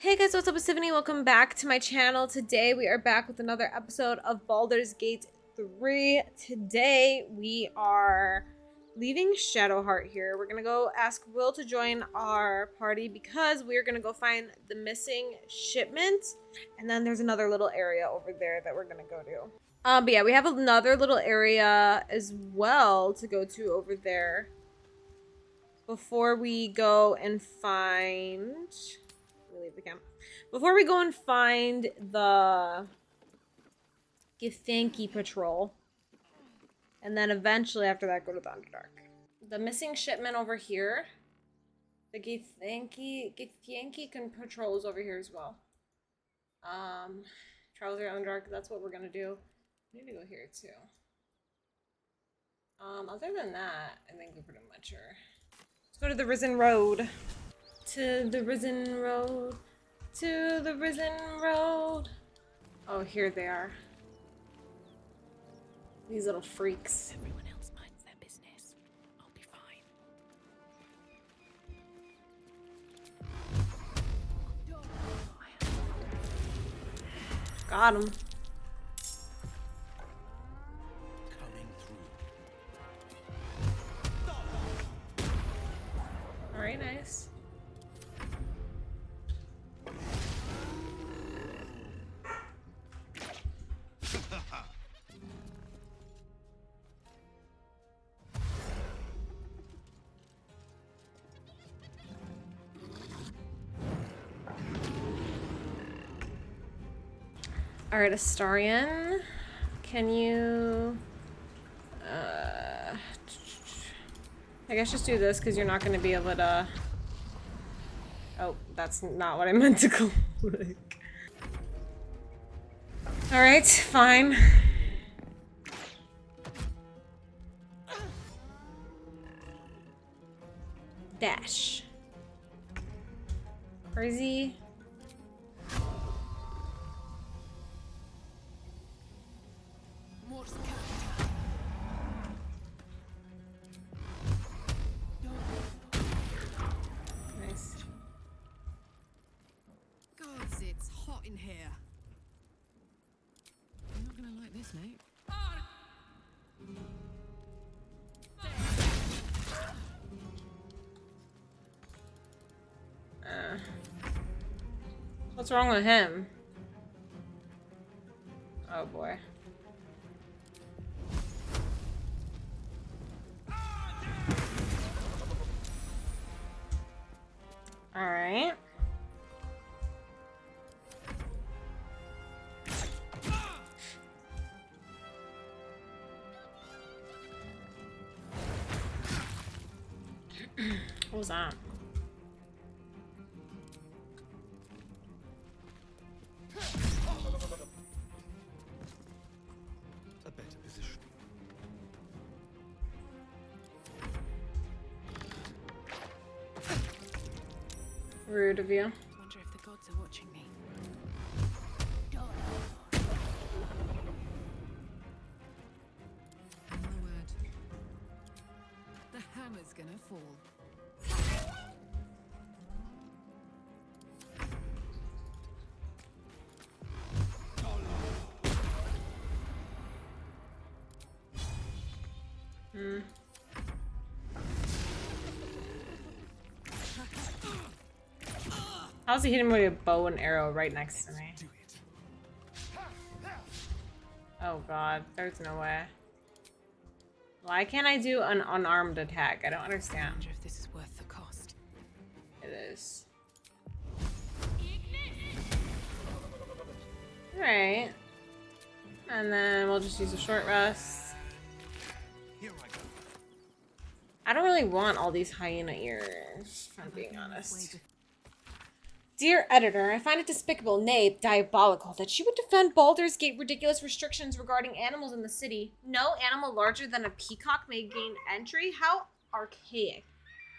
Hey guys, what's up? It's Tiffany. Welcome back to my channel. Today we are back with another episode of Baldur's Gate 3. Today we are leaving Shadowheart here. We're gonna go ask Will to join our party because we're gonna go find the missing shipment. And then there's another little area over there that we're gonna go to. But yeah, we have another little area as well to go to over there before we go and find... leave the camp. Before we go and find the Githyanki Patrol. And then eventually after that go to the Underdark. The missing shipment over here. The Githyanki Patrol is over here as well. Travel through Underdark, that's what we're gonna do. We need to go here too. Other than that, I think we pretty much are. Let's go to the Risen Road. To the Risen Road. To the Risen Road. Oh, here they are. These little freaks. Everyone else minds their business. I'll be fine. Got him. Coming through. Alright, nice. Alright, Astarion, can you, I guess just do this because you're not going to be able to, oh, that's not what I meant to click. Alright, fine. Dash. Crazy. Nice. Gods, it's hot in here. You're not gonna like this, mate. What's wrong with him? Oh boy. All right. What was that? A better position. Rude of you. Wonder if the gods are watching me. My word. The hammer's gonna fall. Hmm. How's he hitting me with a bow and arrow right next to me? Oh god, there's no way. Why can't I do an unarmed attack? I don't understand. Wonder if this is worth the cost. It is. Alright. And then we'll just use a short rest. Here I go. I don't really want all these hyena ears, if I'm being honest. Dear editor, I find it despicable, nay, diabolical, that you would defend Baldur's Gate ridiculous restrictions regarding animals in the city. No animal larger than a peacock may gain entry? How archaic.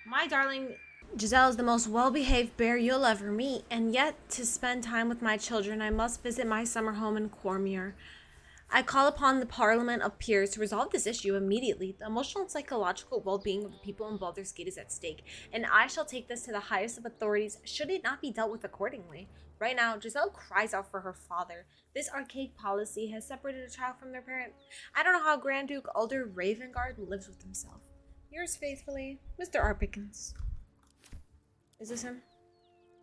My darling Giselle is the most well-behaved bear you'll ever meet, and yet to spend time with my children, I must visit my summer home in Cormier. I call upon the Parliament of Peers to resolve this issue immediately. The emotional and psychological well-being of the people in Baldur's Gate is at stake, and I shall take this to the highest of authorities should it not be dealt with accordingly. Right now, Giselle cries out for her father. This archaic policy has separated a child from their parent. I don't know how Grand Duke Duke Ravenguard lives with himself. Yours faithfully, Mr. R. Pickens. Is this him?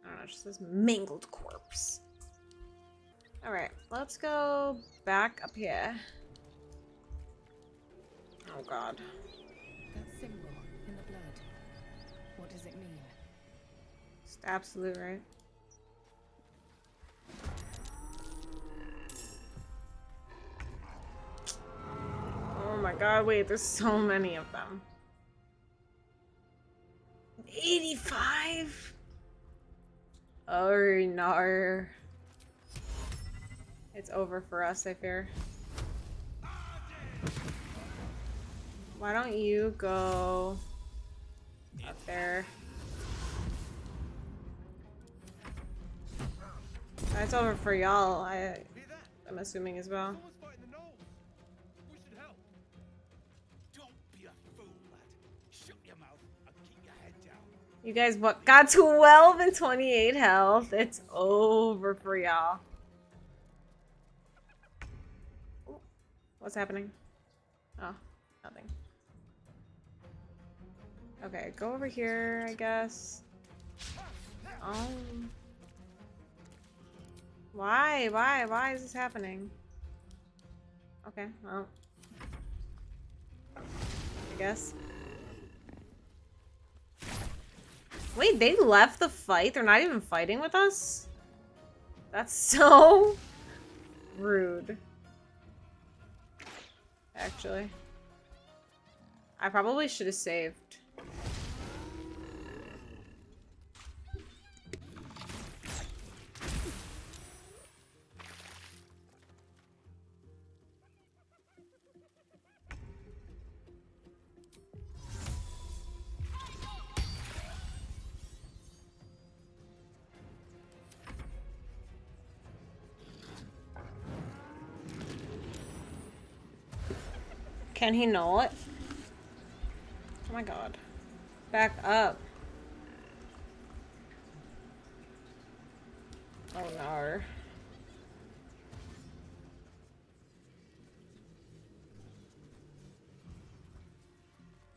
I don't know, it just says mangled corpse. Alright, let's go back up here. Oh god. That symbol in the blood. What does it mean? Just absolute, right? Oh my god, wait, there's so many of them. 85? Oh no. It's over for us, I fear. Why don't you go up there? That's over for y'all, I'm assuming as well. You guys what got 12 and 28 health. It's over for y'all. What's happening? Oh, nothing. Okay, go over here, I guess. Oh. Why is this happening? Okay, well. I guess. Wait, they left the fight? They're not even fighting with us? That's so rude. Actually. I probably should have saved. Can he know it? Oh my god. Back up. Oh no.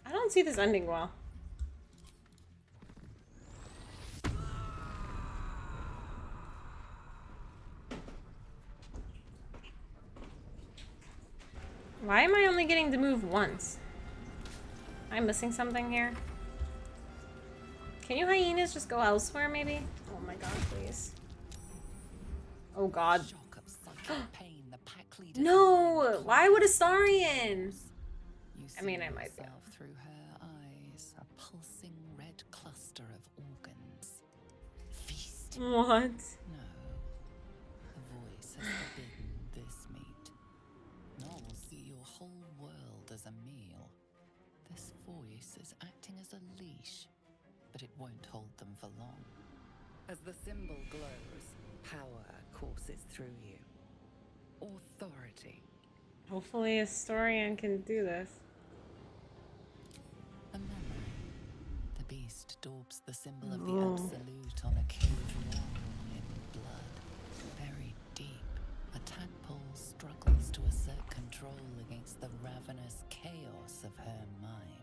I don't see this ending well. Why am I only getting to move once? Am I missing something here? Can you hyenas just go elsewhere, maybe? Oh my god, please. Oh god. No! Why would Astarion? I mean, I might be. Through her eyes, a pulsing red cluster of organs. Feast. What? No. The voice has forbidden this meat. Nor will see your whole world as a meal. This voice is acting as a leash, but it won't hold them for long. As the symbol glows, power courses through you. Authority. Hopefully Astarion can do this. A memory. The beast daubs the symbol of the Absolute on a cave wall in blood. Buried deep, a tadpole struggles to assert control against the ravenous chaos of her mind.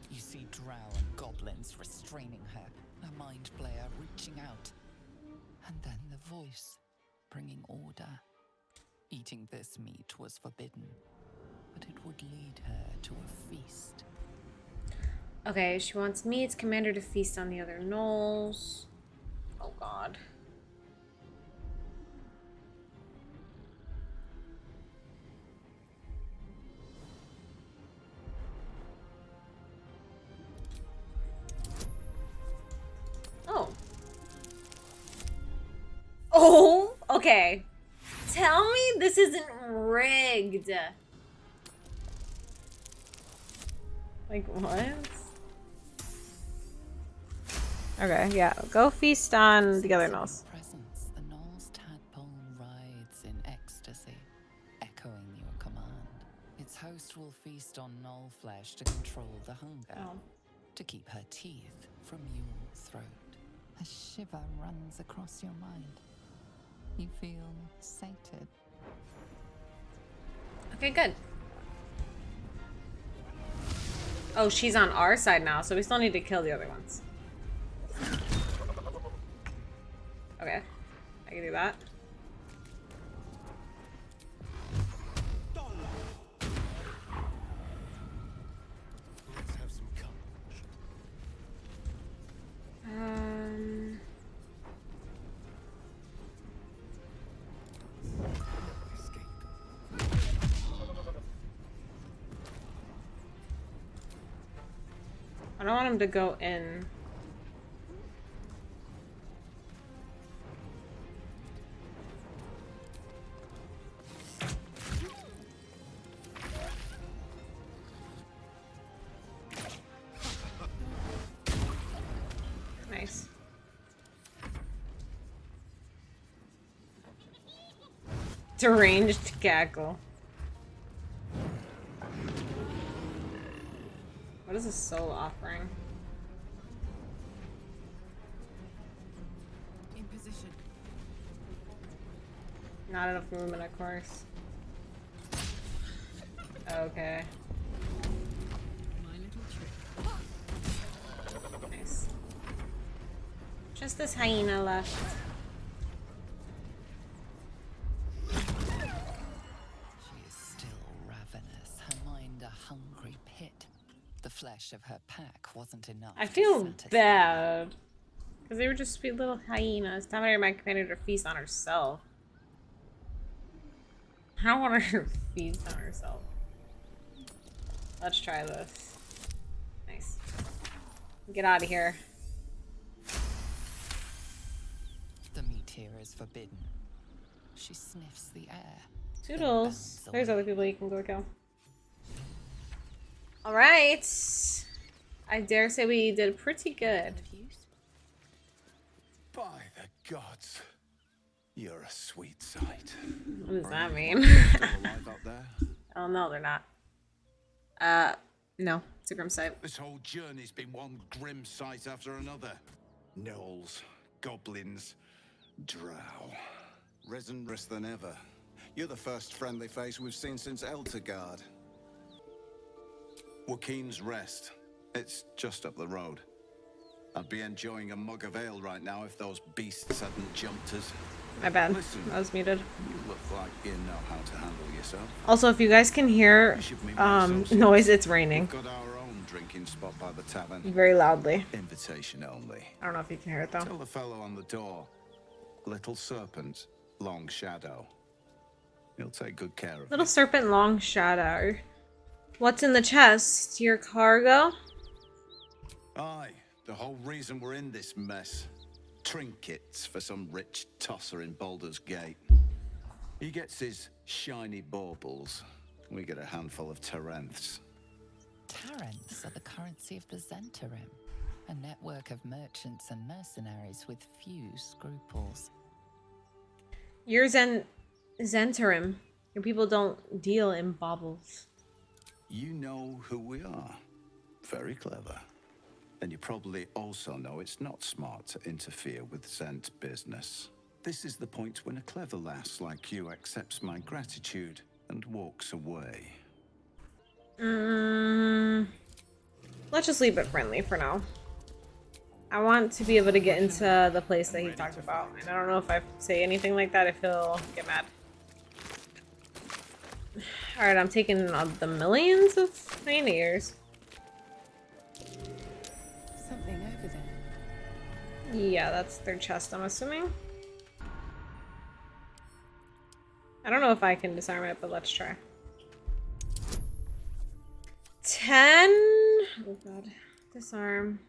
You see drow and goblins restraining her, a mind flayer reaching out. And then the voice, bringing order. Eating this meat was forbidden, but it would lead her to a feast. Okay, she wants me, it's commander to feast on the other gnolls. Oh god. Oh. Oh, okay. Tell me this isn't rigged. Like, what? Okay, yeah. Go feast on the other gnolls. Presence, the gnoll's tadpole beast will feast on gnoll flesh to control the hunger, Oh. to keep her teeth from your throat. A shiver runs across your mind. You feel sated. Okay, good. Oh, she's on our side now, so we still need to kill the other ones. Okay, I can do that. Let's have some courage. Escape. I don't want him to go in. Nice. Deranged cackle. What is this soul offering? In position. Not enough movement, of course. Okay. My little trick. Nice. Just this hyena left. She is still ravenous, her mind a hungry pit. The flesh of her pack wasn't enough. I to feel satisfy. bad. Because they were just sweet little hyenas. Time I my companion to feast on herself. I don't want her to feast on herself. Let's try this. Nice. Get out of here. The meat here is forbidden. She sniffs the air. Toodles. bounds There's away. other people you can go kill. Alright. I dare say we did pretty good. By the gods, you're a sweet sight. What does that mean? Still alive up there? Oh no, they're not. No. It's a grim sight. This whole journey's been one grim sight after another. Gnolls, goblins, drow. Risen worse than ever. You're the first friendly face we've seen since Eltergard. Wakeen's Rest. It's just up the road. I'd be enjoying a mug of ale right now if those beasts hadn't jumped us. My bad. Listen. I was muted. You look like you know how to handle yourself. Also, if you guys can hear You should meet my associates. noise, it's raining We've got our own drinking spot by the tavern. very loudly. Invitation only. I don't know if you can hear it though. Tell the fellow on the door. Little serpent, long shadow. He'll take good care of Little you. serpent, long shadow. What's in the chest? Your cargo? Aye, the whole reason we're in this mess. Trinkets for some rich tosser in Baldur's Gate. He gets his shiny baubles. We get a handful of Tarenths. Tarrants are the currency of the Zentarim, a network of merchants and mercenaries with few scruples. You're Zentarim. Your people don't deal in baubles. You know who we are. Very clever. And you probably also know it's not smart to interfere with Zent business. This is the point when a clever lass like you accepts my gratitude and walks away. Let's just leave it friendly for now. I want to be able to get into the place that he talked about. And I don't know if I say anything like that if he'll get mad. Alright, I'm taking the millions of pioneers. Something over there. Yeah, that's their chest, I'm assuming. I don't know if I can disarm it, but let's try. 10. Oh god. Disarm.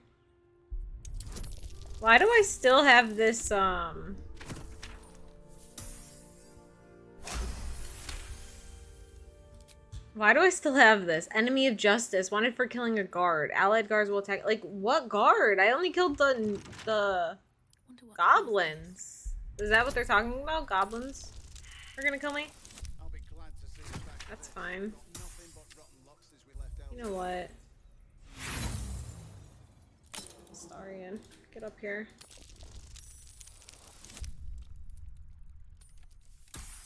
Why do I still have this, Why do I still have this? Enemy of justice, wanted for killing a guard. Allied guards will attack. Like, what guard? I only killed the goblins. Is that what they're talking about? Goblins? They're gonna kill me? I'll be glad to see you back. That's fine. Nothing but rotten You know what? Astarion, get up here.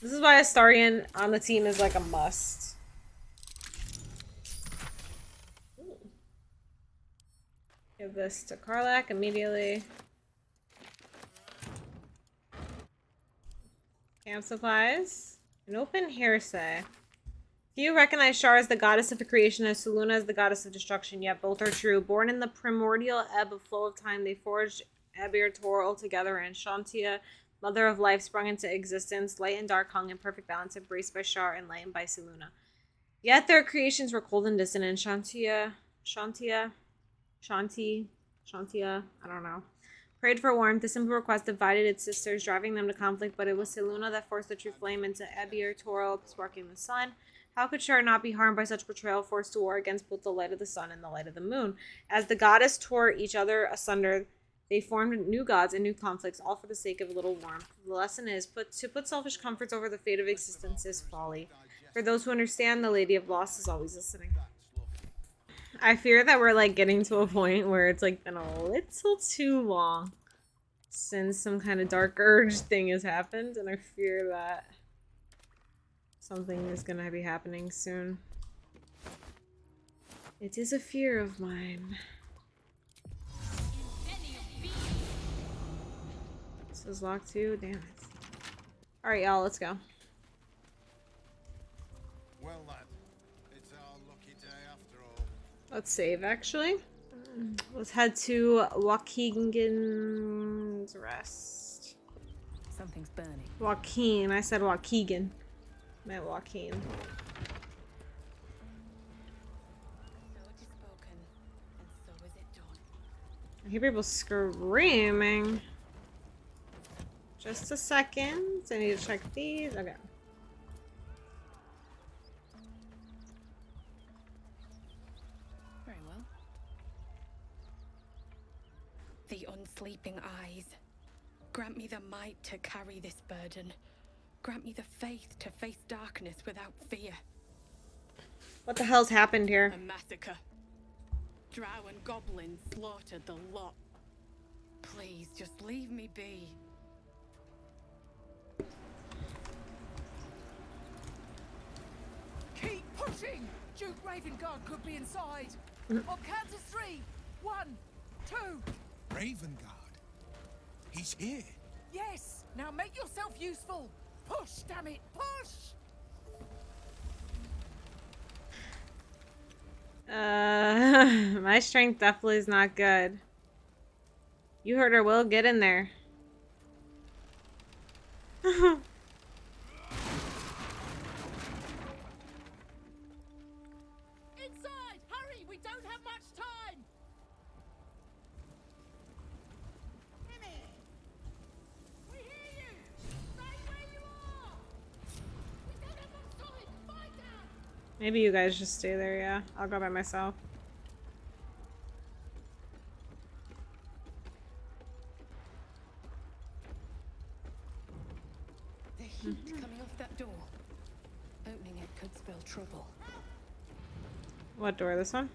This is why Astarion on the team is like a must. Ooh. Give this to Karlach immediately. Camp supplies. An open hearsay. Few recognize Shar as the goddess of the creation and Selûne as the goddess of destruction, yet both are true. Born in the primordial ebb of flow of time, they forged Abir Toril together, and Shantia, mother of life, sprung into existence. Light and dark hung in perfect balance, embraced by Shar and lightened by Selûne. Yet their creations were cold and distant, and Shantia, I don't know, prayed for warmth. The simple request divided its sisters, driving them to conflict, but it was Selûne that forced the true flame into Abir Toril, sparking the sun. How could Shar not be harmed by such betrayal, forced to war against both the light of the sun and the light of the moon? As the goddess tore each other asunder, they formed new gods and new conflicts, all for the sake of a little warmth. The lesson is, to put selfish comforts over the fate of existence is folly. For those who understand, the Lady of Loss is always listening. I fear that we're like getting to a point where it's like been a little too long since some kind of dark urge thing has happened, and I fear that something is gonna be happening soon. It is a fear of mine. This is locked too? Damn it. Alright, y'all, let's go. Well, lad, it's our lucky day after all. Let's save, actually. Let's head to Wakeen's Rest. Something's burning. Wakeen. I said Waukegan. I meant Wakeen. So it is spoken, and so is it done. I hear people screaming. Just a second. I need to check these. Okay. Very well. The unsleeping eyes. Grant me the might to carry this burden. Grant me the faith to face darkness without fear. What the hell's happened here? A massacre. Drow and goblins slaughtered the lot. Please, just leave me be. Keep pushing! Duke Ravenguard could be inside. On count of 3. 1, 2. Ravenguard? He's here. Yes! Now make yourself useful! Push, damn it! Push! My strength definitely is not good. You heard her, Will. Get in there. Inside! Hurry! We don't have much time! Timmy! We hear you! Stay where you are! We don't have much time! Find out! Maybe you guys just stay there, yeah. I'll go by myself. The heat coming off that door. Opening it could spell trouble. What door? This one?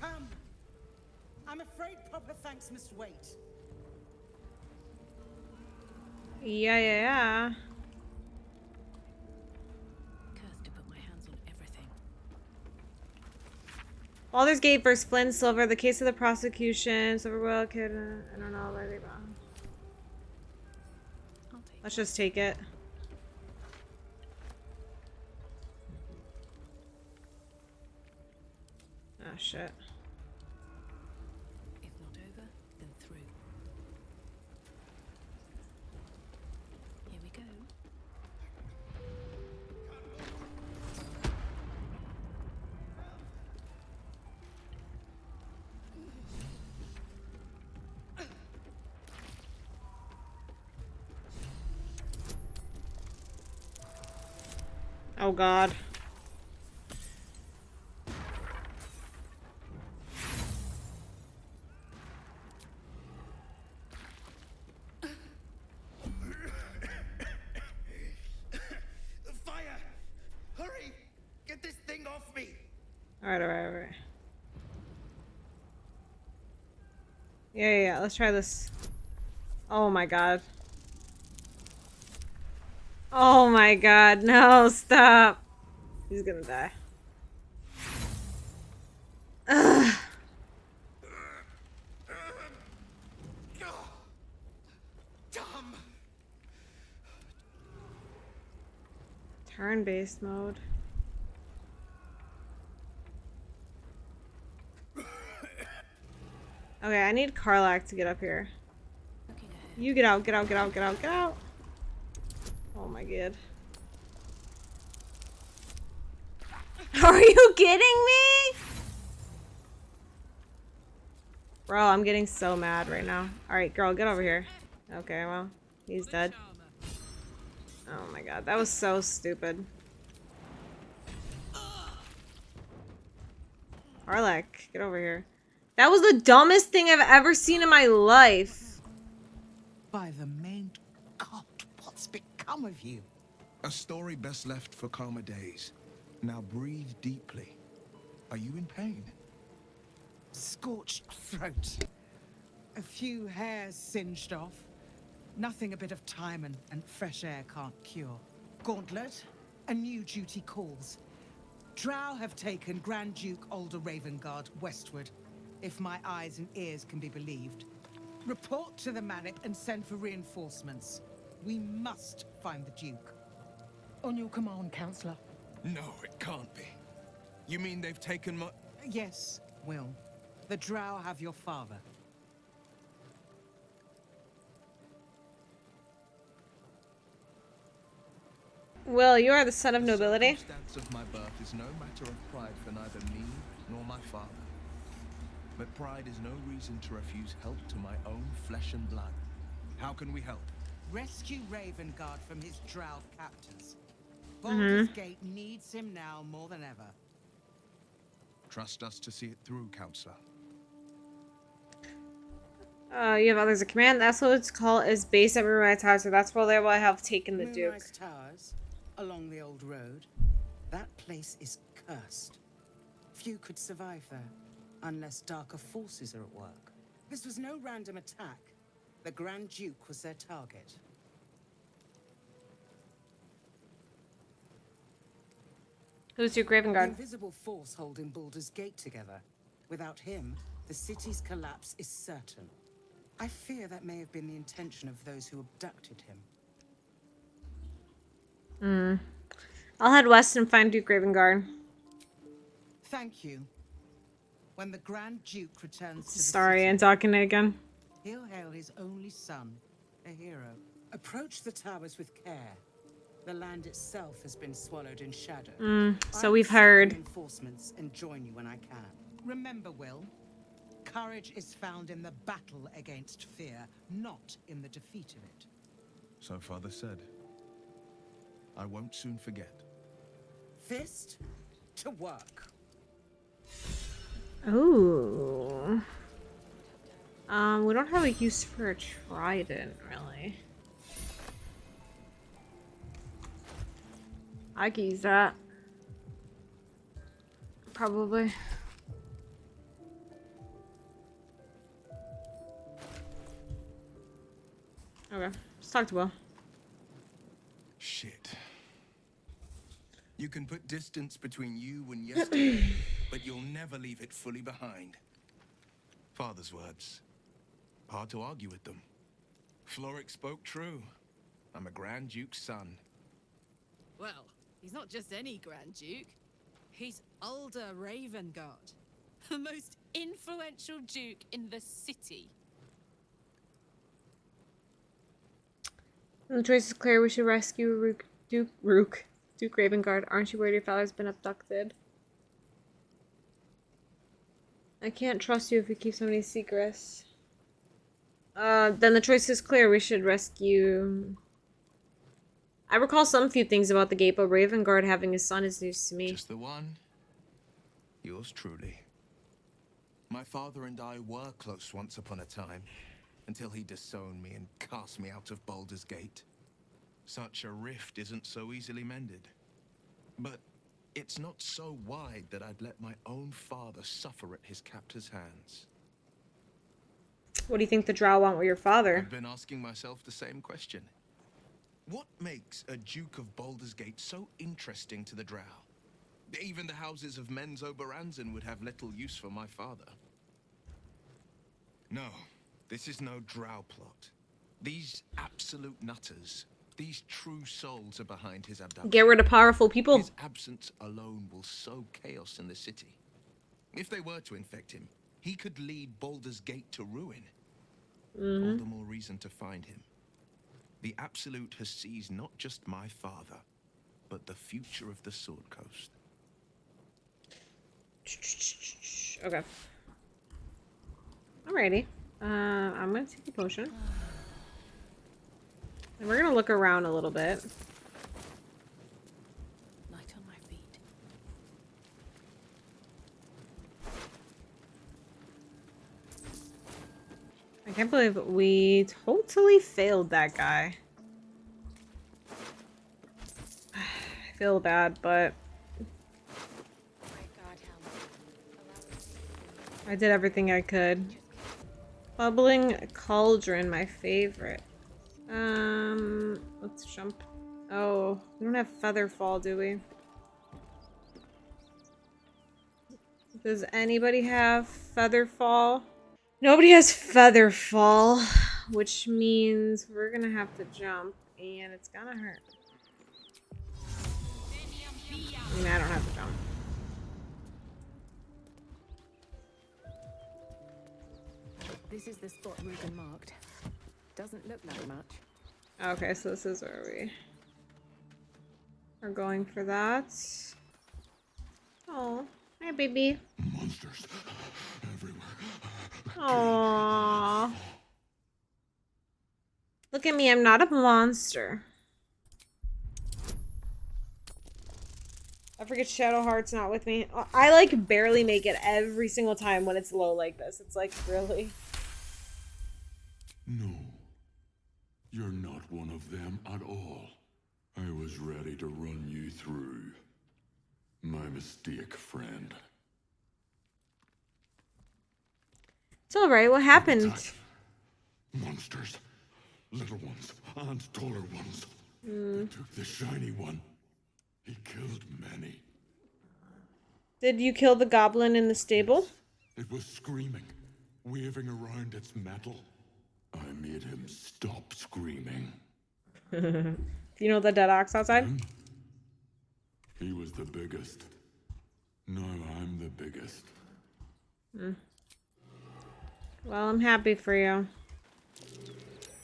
Come. I'm afraid proper thanks must wait. Yeah. Cursed to put my hands on everything. Baldur's Gate versus Flynn Silver. The case of the prosecution. Silverwell kid. I don't know. I'll take Let's just take it. Oh shit. If not over, then through. Here we go. Oh god. Alright. Yeah. Let's try this. Oh my god. Oh my god. No, stop. He's gonna die. Ugh. Dumb. Turn-based mode. Okay, I need Karlak to get up here. You get out. Oh my god. Are you kidding me? Bro, I'm getting so mad right now. Alright, girl, get over here. Okay, well, he's dead. Oh my god, that was so stupid. Karlak, get over here. That was the dumbest thing I've ever seen in my life. By the main God, what's become of you? A story best left for calmer days. Now breathe deeply. Are you in pain? Scorched throat. A few hairs singed off. Nothing a bit of time and fresh air can't cure. Gauntlet, a new duty calls. Drow have taken Grand Duke Alder Ravenguard westward, if my eyes and ears can be believed. Report to the Manic and send for reinforcements. We must find the Duke. On your command, Counselor. No, it can't be. You mean they've taken my... Yes, Will. The Drow have your father. Will, you are the son of nobility. The circumstance of my birth is no matter of pride for neither me nor my father. But pride is no reason to refuse help to my own flesh and blood. How can we help? Rescue Ravenguard from his Drow captors. Baldur's Gate needs him now more than ever. Trust us to see it through, Counselor. You have others at command. That's what it's called is base at Moonrise Towers, so that's where they will have taken the Duke. Moonrise Towers, along the old road. That place is cursed. Few could survive there, unless darker forces are at work. This was no random attack. The Grand Duke was their target. Who's Duke The Ravenguard? invisible force holding Baldur's Gate together. Without him, the city's collapse is certain. I fear that may have been the intention of those who abducted him. I'll head west and find Duke Ravenguard. Thank you. When the Grand Duke returns to the Sorry, city, I'm talking again. he'll hail his only son, a hero. Approach the towers with care. The land itself has been swallowed in shadow. So I we've will send heard. reinforcements and join you when I can. Remember, Will, courage is found in the battle against fear, not in the defeat of it. So Father said. I won't soon forget. Fist to work. Ooh. We don't have a use for a trident, really. I could use that. Probably. Okay, let's talk to Will. Shit. You can put distance between you and yesterday, but you'll never leave it fully behind. Father's words. Hard to argue with them. Floric spoke true. I'm a Grand Duke's son. Well, he's not just any Grand Duke. He's Alder Ravenguard, the most influential Duke in the city. The choice is clear. We should rescue Duke Ravenguard. Aren't you worried your father's been abducted? I can't trust you if you keep so many secrets. Then the choice is clear. We should rescue... I recall some few things about the gate, but Ravenguard having a son is news to me. Just the one. Yours truly. My father and I were close once upon a time, until he disowned me and cast me out of Baldur's Gate. Such a rift isn't so easily mended. But It's not so wide that I'd let my own father suffer at his captor's hands. What do you think the Drow want with your father? I've been asking myself the same question. What makes a Duke of Baldur's Gate so interesting to the Drow? Even the houses of Men's Oberanzen would have little use for my father. No, this is no Drow plot. These absolute nutters, these true souls are behind his abduction. Get rid of powerful people. His absence alone will sow chaos in the city. If they were to infect him, he could lead Baldur's Gate to ruin. All the more reason to find him. The Absolute has seized not just my father, but the future of the Sword Coast. Okay. Alrighty. I'm gonna take a potion. And we're gonna look around a little bit. Light on my feet. I can't believe we totally failed that guy. I feel bad, but I did everything I could. Bubbling Cauldron, my favorite. Let's jump. Oh, we don't have Featherfall, do we? Does anybody have Featherfall? Nobody has Featherfall, which means we're gonna have to jump, and it's gonna hurt. I mean, I don't have to jump. This is the spot Rugen marked. Doesn't look like much. Okay, so this is where we are going for that. Oh, hi, baby. Monsters everywhere. Aww. Look at me, I'm not a monster. I forget Shadowheart's not with me. I like barely make it every single time when it's low like this. It's like, really? No. You're not one of them at all. I was ready to run you through. My mistake, friend. It's alright, what happened? Monsters. Little ones and taller ones. They took the shiny one. He killed many. Did you kill the goblin in the stable? It was screaming, waving around its metal. I made him stop screaming. Do you know the dead ox outside? He was the biggest. Now I'm the biggest. Well, I'm happy for you.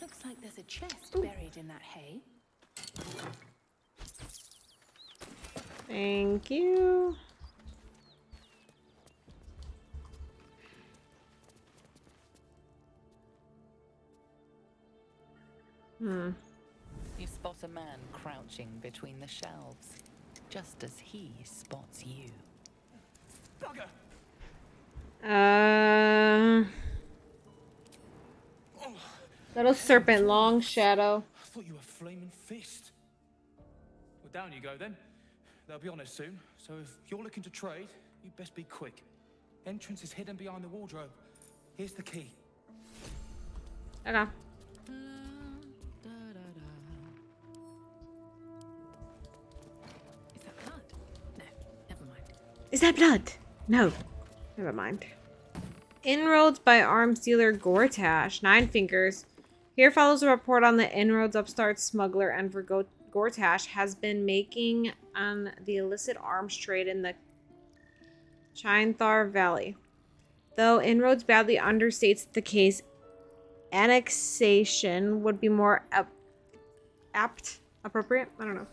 Looks like there's a chest buried in that hay. Thank you. You spot a man crouching between the shelves, just as he spots you. Little serpent, long shadow. I thought you were Flaming Fist. Well, down you go then. They'll be on us soon, so if you're looking to trade, you best be quick. Entrance is hidden behind the wardrobe. Here's the key. Okay. Is that blood? No, never mind. Is that blood? No. Never mind. Inroads by arms dealer Gortash. 9 fingers. Here follows a report on the inroads upstart smuggler Enver Gortash has been making on the illicit arms trade in the Chinthar Valley. Though inroads badly understates the case, annexation would be more appropriate? I don't know.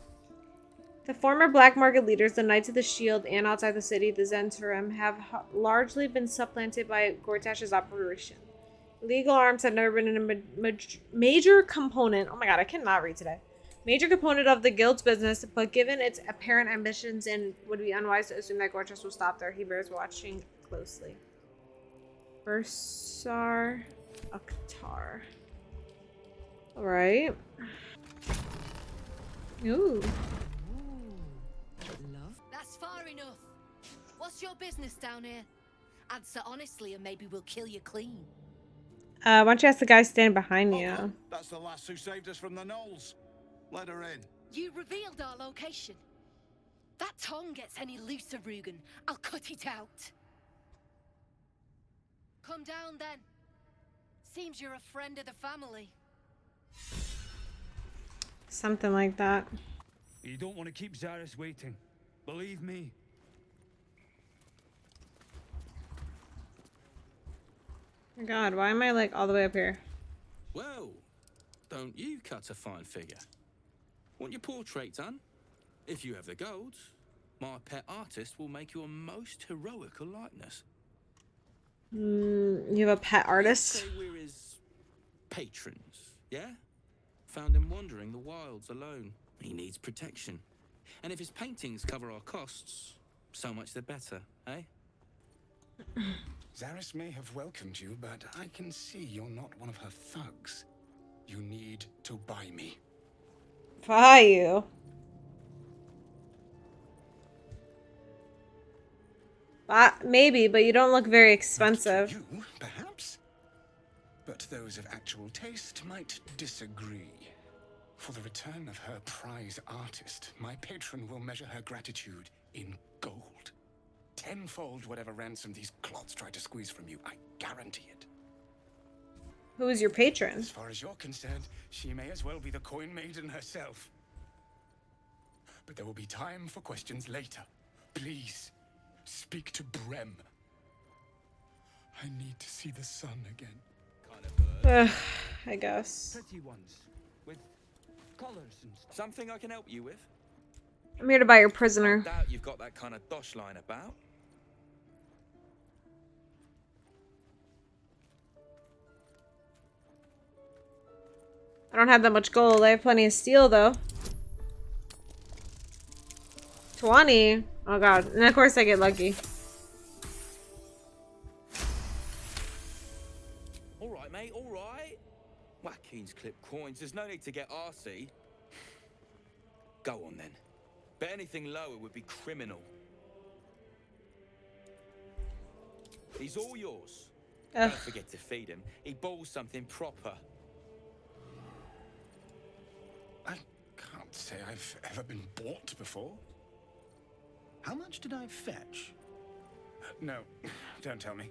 The former black market leaders, the Knights of the Shield, and outside the city, the Zhentarim, have largely been supplanted by Gortash's operation. Legal arms have never been a major component. Oh my god, I cannot read today. Major component of the guild's business, but given its apparent ambitions, and would be unwise to assume that Gortash will stop there. He bears watching closely. Bursar Akhtar. Alright. Ooh. That's fine. Fair enough. What's your business down here? Answer honestly and maybe we'll kill you clean. Why don't you ask the guy standing behind you? That's the lass who saved us from the gnolls. Let her in. You revealed our location. That tongue gets any looser, Rugen, I'll cut it out. Come down then. Seems you're a friend of the family. Something like that. You don't want to keep Zaris waiting. Believe me. Oh God, why am I like all the way up here? Well, don't you cut a fine figure? Want your portrait done? If you have the gold, my pet artist will make you a most heroical likeness. You have a pet artist? Say we're his patrons, yeah? Found him wandering the wilds alone. He needs protection. And if his paintings cover our costs, so much the better, eh? Zaris may have welcomed you, but I can see you're not one of her thugs. You need to buy me. Buy you? Maybe, but you don't look very expensive. You, perhaps? But those of actual taste might disagree. For the return of her prize artist, my patron will measure her gratitude in gold. Tenfold whatever ransom these clods try to squeeze from you, I guarantee it. Who is your patron? As far as you're concerned, she may as well be the coin maiden herself. But there will be time for questions later. Please, speak to Brem. I need to see the sun again. I guess. Pretty ones with collars and stuff. Something I can help you with? I'm here to buy your prisoner. I doubt you've got that kind of dosh line about. I don't have that much gold. I have plenty of steel, though. 20. Oh, God. And of course I get lucky. All right, mate, all right. Wakeen's clip coins. There's no need to get arsey. Go on, then. But anything lower would be criminal. He's all yours. Ugh. Don't forget to feed him. He balls something proper. I can't say I've ever been bought before. How much did I fetch? No, don't tell me.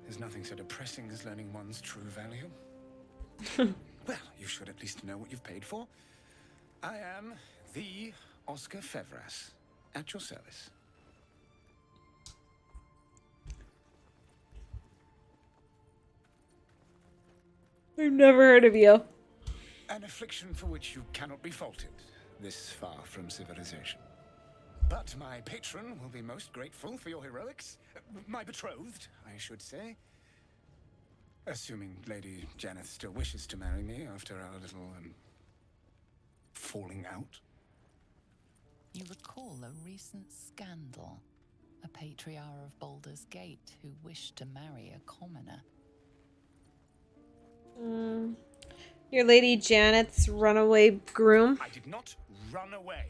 There's nothing so depressing as learning one's true value. Well, you should at least know what you've paid for. I am the Oscar Fevras, at your service. I've never heard of you. An affliction for which you cannot be faulted, this far from civilization. But my patron will be most grateful for your heroics. My betrothed, I should say. Assuming Lady Janeth still wishes to marry me after our little, falling out. You recall a recent scandal. A patriarch of Baldur's Gate who wished to marry a commoner. Your Lady Janet's runaway groom? I did not run away.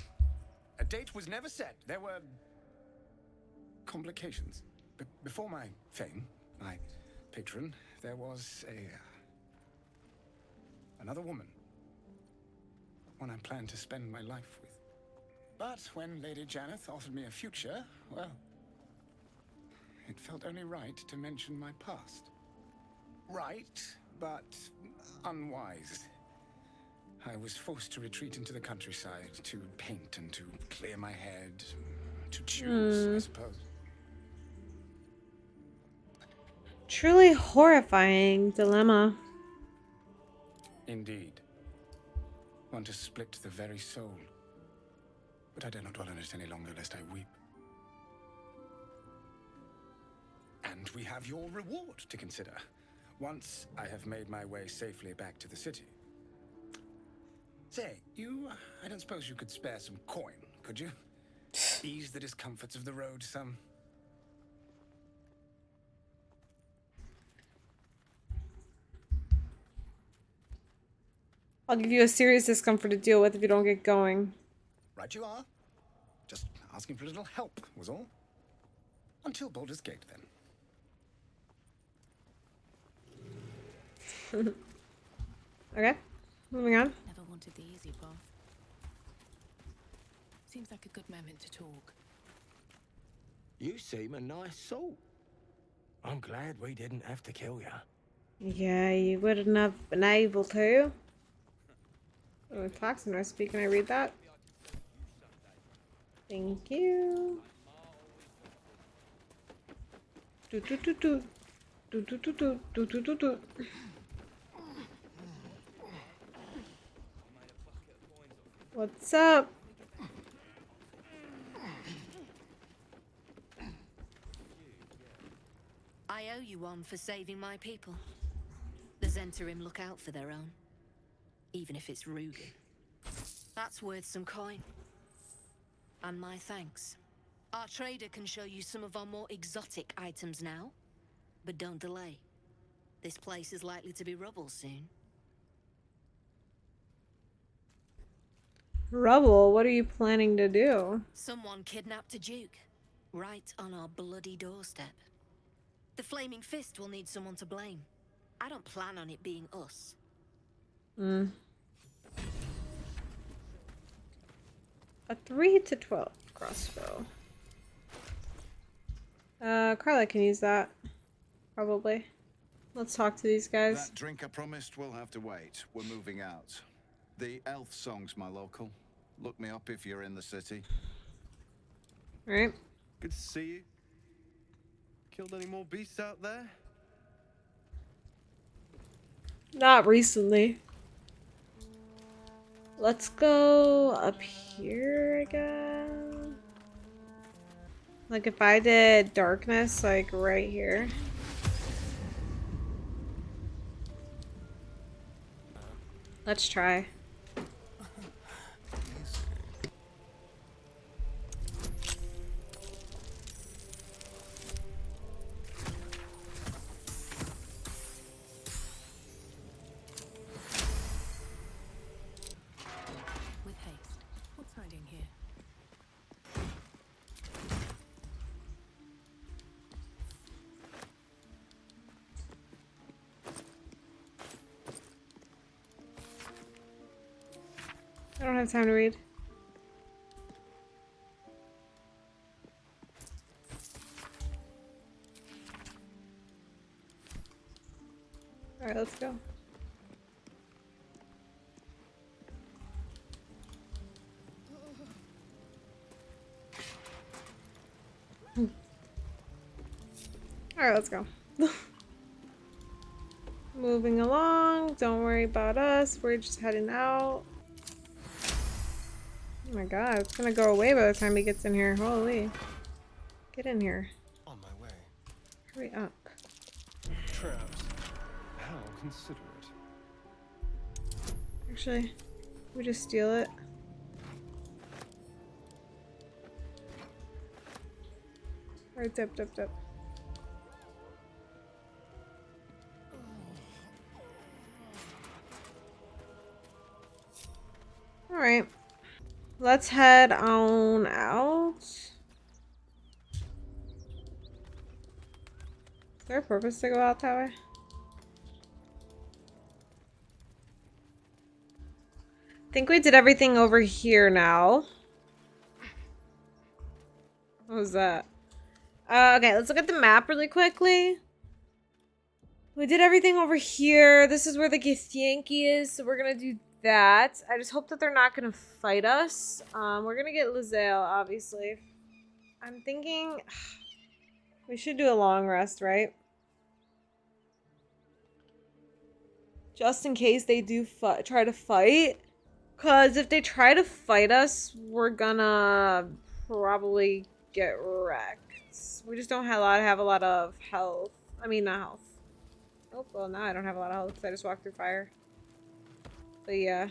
A date was never set. There were complications. Before my fame, my patron, there was another woman. One I planned to spend my life with. But when Lady Janeth offered me a future, well, it felt only right to mention my past. Right, but unwise. I was forced to retreat into the countryside to paint and to clear my head, to choose, I suppose. Truly horrifying dilemma. Indeed. One to split the very soul. But I dare not dwell on it any longer, lest I weep. And we have your reward to consider. Once I have made my way safely back to the city. Say, I don't suppose you could spare some coin, could you? Ease the discomforts of the road some. I'll give you a serious discomfort to deal with if you don't get going. Right you are. Just asking for a little help, was all. Until Baldur's Gate, then. Okay, moving on. Never wanted the easy path. Seems like a good moment to talk. You seem a nice soul. I'm glad we didn't have to kill you. Yeah, you wouldn't have been able to. Oh, toxin recipe. Can I read that? Thank you. Do do do do. Do do do do do do do do. What's up? I owe you one for saving my people. The Zentarim look out for their own, even if it's Rugen. That's worth some coin. And my thanks. Our trader can show you some of our more exotic items now, but don't delay. This place is likely to be rubble soon. Rubble, what are you planning to do? Someone kidnapped a duke, right on our bloody doorstep. The Flaming Fist will need someone to blame. I don't plan on it being us. A 3 to 12 crossbow. Carla can use that. Probably. Let's talk to these guys. That drink I promised will have to wait. We're moving out. The elf song's my local. Look me up if you're in the city. Alright. Good to see you. Killed any more beasts out there? Not recently. Let's go up here again. Like if I did darkness, like right here. Let's try. With haste. What's hiding here? I don't have time to read. Alright, let's go. Alright, let's go. Moving along. Don't worry about us. We're just heading out. Oh my god, it's gonna go away by the time he gets in here. Holy. Get in here. On my way. Hurry up. Traps. How considerate. Actually, we just steal it. Alright, dip, dip, dip. Alright. Let's head on out. Is there a purpose to go out that way? I think we did everything over here now. What was that? Okay, let's look at the map really quickly. We did everything over here. This is where the Githyanki is, so we're gonna do that. I just hope that they're not gonna fight us. We're gonna get Lizelle, obviously. I'm thinking we should do a long rest, right? Just in case they do try to fight. Because if they try to fight us, we're gonna probably get wrecked. We just don't have a lot of health. I mean, not health. Oh, well, now I don't have a lot of health because I just walked through fire. But yeah.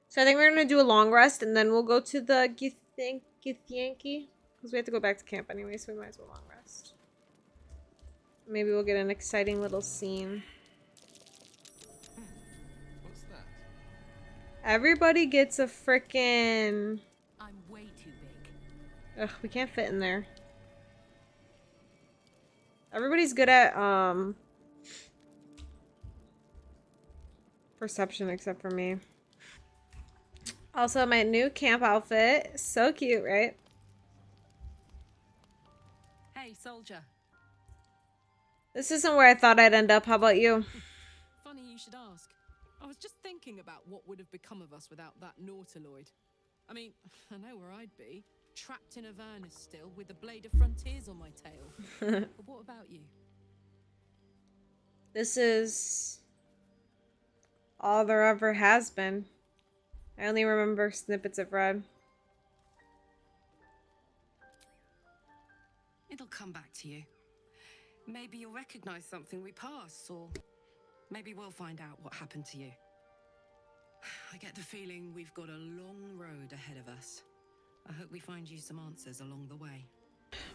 So I think we're going to do a long rest and then we'll go to the Githyanki. Because we have to go back to camp anyway, so we might as well long rest. Maybe we'll get an exciting little scene. What's that? Everybody gets a frickin'... I'm way too big. Ugh, we can't fit in there. Everybody's good at perception except for me. Also, my new camp outfit. So cute, right? Hey, soldier. This isn't where I thought I'd end up. How about you? Funny you should ask. I was just thinking about what would have become of us without that Nautiloid. I mean, I know where I'd be. Trapped in Avernus still, with the blade of frontiers on my tail. But what about you? This is all there ever has been. I only remember snippets of Red. It'll come back to you. Maybe you'll recognize something we passed, or maybe we'll find out what happened to you. I get the feeling we've got a long road ahead of us. I hope we find you some answers along the way.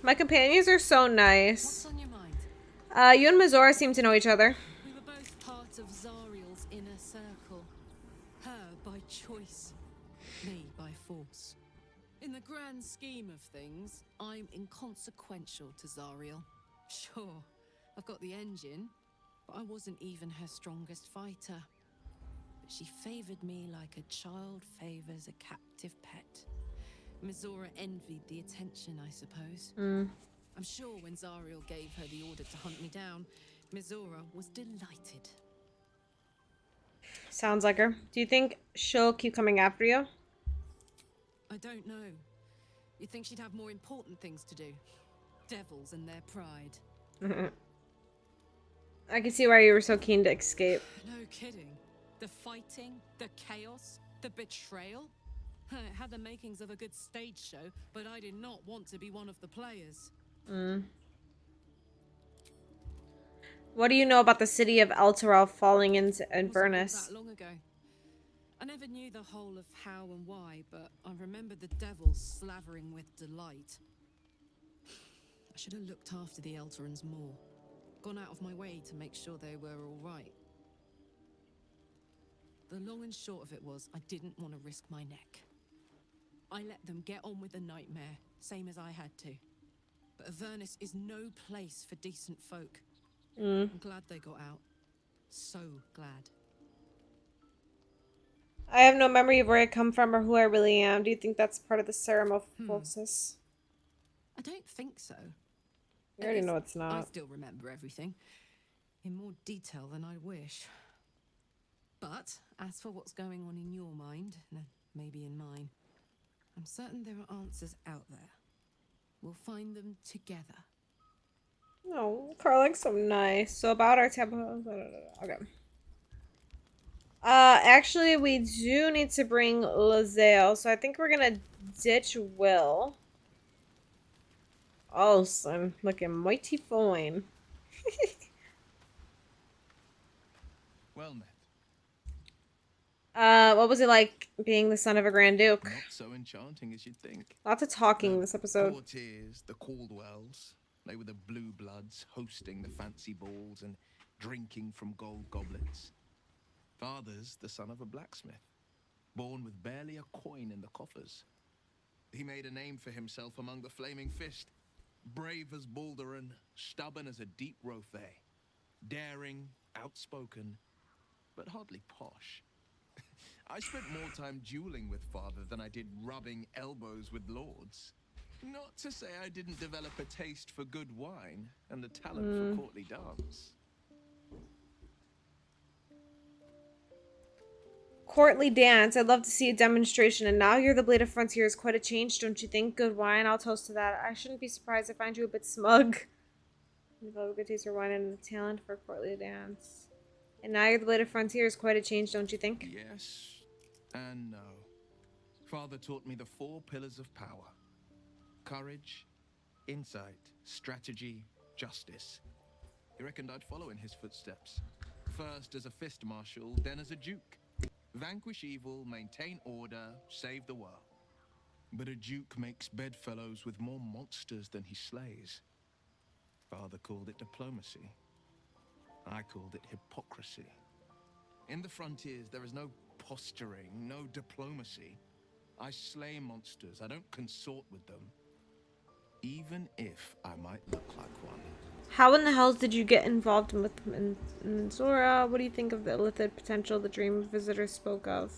My companions are so nice. What's on your mind? You and Mizora seem to know each other. We were both part of Zariel's inner circle. Her by choice, me by force. In the grand scheme of things, I'm inconsequential to Zariel. Sure, I've got the engine, but I wasn't even her strongest fighter. But she favored me like a child favors a captive pet. Mizora envied the attention, I suppose. I'm sure when Zariel gave her the order to hunt me down, Mizora was delighted. Sounds like her. Do you think she'll keep coming after you? I don't know. You'd think she'd have more important things to do. Devils and their pride. I can see why you were so keen to escape. No kidding. The fighting, the chaos, the betrayal. It had the makings of a good stage show, but I did not want to be one of the players. What do you know about the city of Elturel falling into Avernus? That long ago. I never knew the whole of how and why, but I remember the devils slavering with delight. I should have looked after the Elturans more. Gone out of my way to make sure they were all right. The long and short of it was, I didn't want to risk my neck. I let them get on with the nightmare, same as I had to. But Avernus is no place for decent folk. I'm glad they got out. So glad. I have no memory of where I come from or who I really am. Do you think that's part of the Ceramorphosis? I don't think so. You already know it's not. I still remember everything. In more detail than I wish. But, as for what's going on in your mind, and maybe in mine, I'm certain there are answers out there. We'll find them together. No, Carling's so nice. So about our tempo. Okay. Actually, we do need to bring Lazel, so I think we're gonna ditch Will. Oh, son, looking mighty fine. Well met. What was it like being the son of a Grand Duke? Not so enchanting as you'd think. Lots of talking this episode. Courtiers, the Caldwells, they were the blue bloods hosting the fancy balls and drinking from gold goblets. Father's the son of a blacksmith, born with barely a coin in the coffers. He made a name for himself among the Flaming Fist, brave as Baldur and stubborn as a deep Rothay, daring, outspoken, but hardly posh. I spent more time dueling with father than I did rubbing elbows with lords. Not to say I didn't develop a taste for good wine and the talent for courtly dance. Courtly dance. I'd love to see a demonstration. And now you're the Blade of Frontier is quite a change, don't you think? Good wine. I'll toast to that. I shouldn't be surprised. I find you a bit smug. You have a good taste for wine and a talent for courtly dance. And now you're the Blade of Frontier is quite a change, don't you think? Yes and no. Father taught me the 4 pillars of power. Courage, insight, strategy, justice. He reckoned I'd follow in his footsteps. First as a fist marshal, then as a duke. Vanquish evil, maintain order, save the world. But a duke makes bedfellows with more monsters than he slays. Father called it diplomacy. I called it hypocrisy. In the frontiers, there is no posturing, no diplomacy. I slay monsters, I don't consort with them. even if I might look like one. How in the hells did you get involved in Zora? What do you think of the illicit potential the dream visitor spoke of?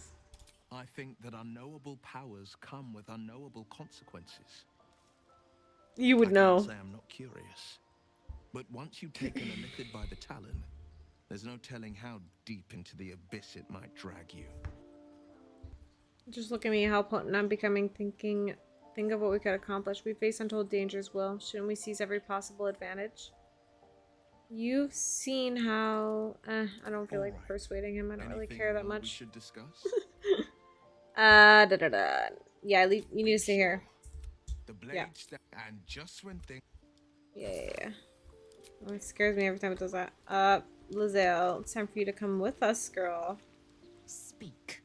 I think that unknowable powers come with unknowable consequences. You would I know. can't say I'm not curious. But once you've taken a lithid by the talon, there's no telling how deep into the abyss it might drag you. Just look at me, how potent I'm becoming. Think of what we could accomplish. We face untold dangers, Will. Shouldn't we seize every possible advantage? You've seen how... I don't feel like persuading him. I don't really care that much. We should discuss? Yeah, you need to stay here. The blades and just when things... Yeah. Oh, it scares me every time it does that. Lizelle, it's time for you to come with us, girl. Speak.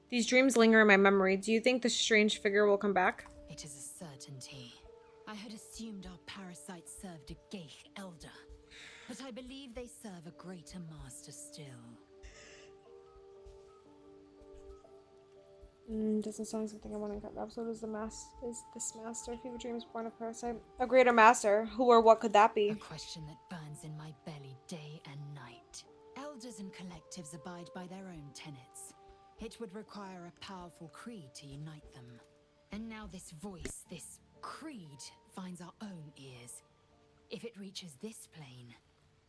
These dreams linger in my memory. Do you think the strange figure will come back? It is a certainty. I had assumed our parasites served a Geich elder, but I believe they serve a greater master still. Doesn't sound like something I want to cut. Episode is this master of fever dreams born of parasite? A greater master? Who or what could that be? A question that burns in my belly day and night. Elders and collectives abide by their own tenets. It would require a powerful creed to unite them. And now this voice, this creed, finds our own ears. If it reaches this plane,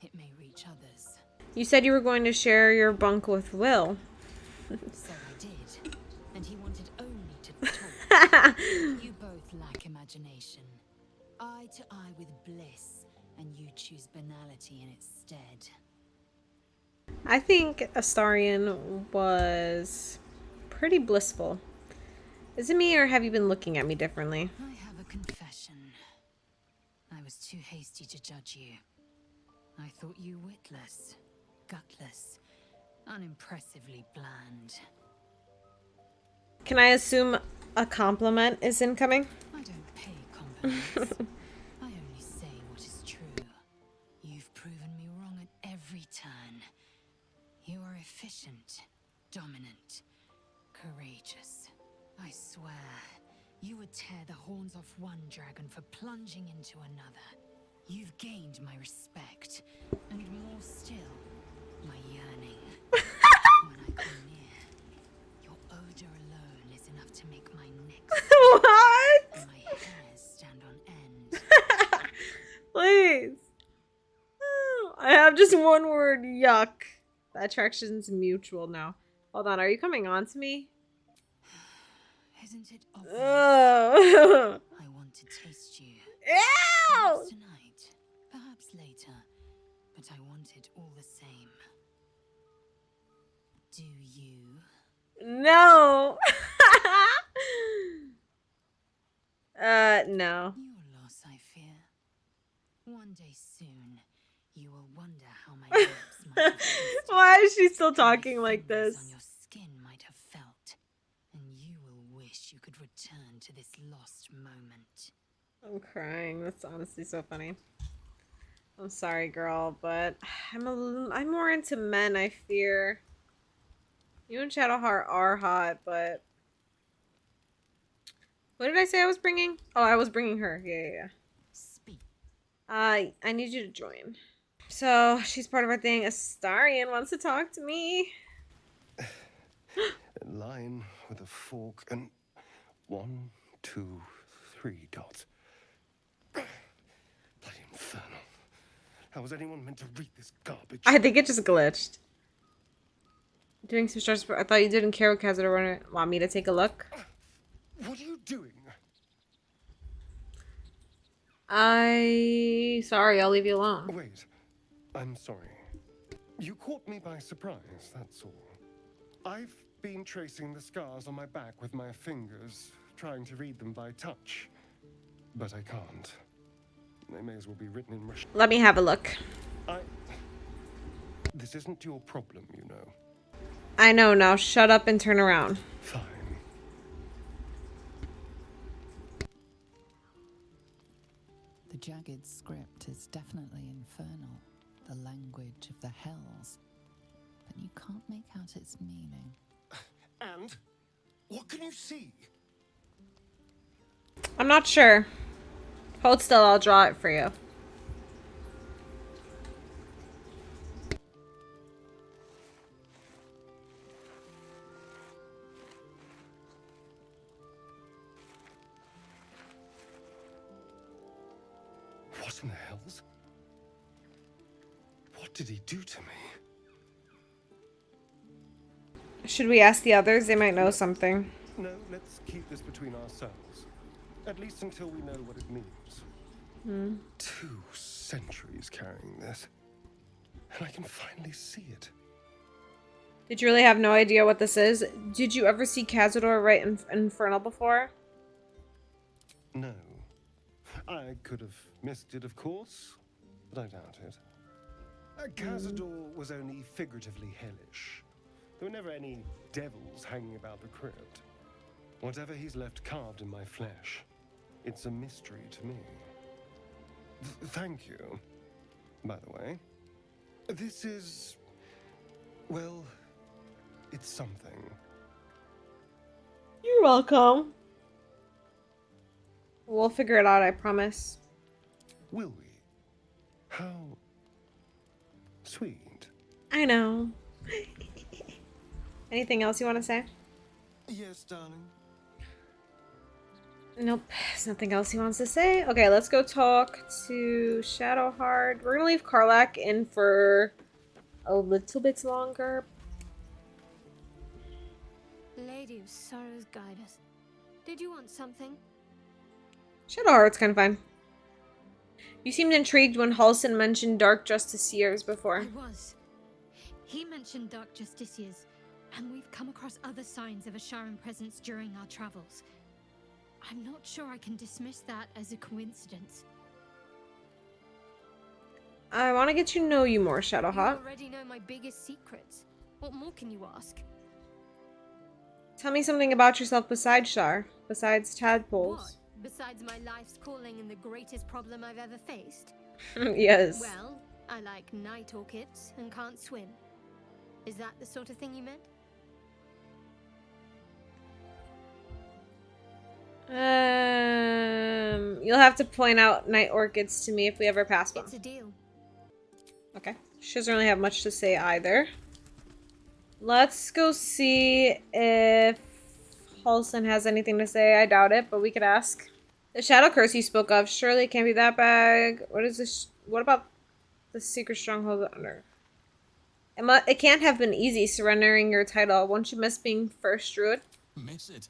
it may reach others. You said you were going to share your bunk with Will. So I did. And he wanted only to talk. You both lack imagination. Eye to eye with bliss, and you choose banality in its stead. I think Astarion was pretty blissful. Is it me, or have you been looking at me differently? I have a confession. I was too hasty to judge you. I thought you witless, gutless, unimpressively bland. Can I assume a compliment is incoming? I don't pay compliments. I only say what is true. You've proven me wrong at every turn. You are efficient, dominant, courageous. I swear, you would tear the horns off one dragon for plunging into another. You've gained my respect, and more still, my yearning. When I come near, your odor alone is enough to make my neck What? and my hairs stand on end. Please. I have just one word, yuck. The attraction's mutual now. Hold on, are you coming on to me? Isn't it obvious? Oh. I want to taste you. Ew! Perhaps tonight, perhaps later, but I want it all the same. Do you? No. No. Your loss, I fear. One day soon, you will wonder how my lips might have tasted. Why is she still talking like this? On your skin might have felt, and you will wish you could return to this lost moment. I'm crying. That's honestly so funny. I'm sorry, girl, but I'm more into men, I fear. You and Shadowheart are hot, but... What did I say I was bringing? Oh, I was bringing her. Yeah. Speak. I need you to join. So, she's part of our thing. Astarion wants to talk to me. A line with a fork and 1, 2, 3 dots. Bloody infernal. How was anyone meant to read this garbage? I think it just glitched. Doing some stress. I thought you didn't care what Kazura want me to take a look. What are you doing? Sorry, I'll leave you alone. Wait. I'm sorry. You caught me by surprise, that's all. I've been tracing the scars on my back with my fingers, trying to read them by touch. But I can't. They may as well be written in Russian. Let me have a look. This isn't your problem, you know. I know, now shut up and turn around. Fine. The jagged script is definitely infernal, the language of the hells, but you can't make out its meaning. And what can you see? I'm not sure. Hold still, I'll draw it for you. What in the hells? What did he do to me? Should we ask the others? They might know something. No, let's keep this between ourselves. At least until we know what it means. 2 centuries carrying this. And I can finally see it. Did you really have no idea what this is? Did you ever see Cazador write Infernal before? No. I could have missed it, of course, but I doubt it. Cazador was only figuratively hellish. There were never any devils hanging about the crypt. Whatever he's left carved in my flesh, it's a mystery to me. Thank you, by the way. This is... well, it's something. You're welcome. We'll figure it out, I promise. Will we? How sweet. I know. Anything else you want to say? Yes, darling. Nope, there's nothing else he wants to say. Okay, let's go talk to Shadowheart. We're gonna leave Karlach in for a little bit longer. Lady of Sorrows, guide us. Did you want something? Shadowheart's kind of fine. You seemed intrigued when Halsin mentioned Dark Justiciars before. I was. He mentioned Dark Justiciars, and we've come across other signs of a Sharon presence during our travels. I'm not sure I can dismiss that as a coincidence. I want to get to know you more, You Shadowheart. already know my biggest secrets. What more can you ask? Tell me something about yourself besides Shar, besides tadpoles. What? Besides my life's calling and the greatest problem I've ever faced? Yes. Well, I like night orchids and can't swim. Is that the sort of thing you meant? You'll have to point out night orchids to me if we ever pass one. It's a deal. Okay. She doesn't really have much to say either. Let's go see if Halsin has anything to say. I doubt it, but we could ask. The shadow curse you spoke of, surely it can't be that bad. What is this? What about the secret stronghold under? It can't have been easy surrendering your title. Won't you miss being first druid? Miss it?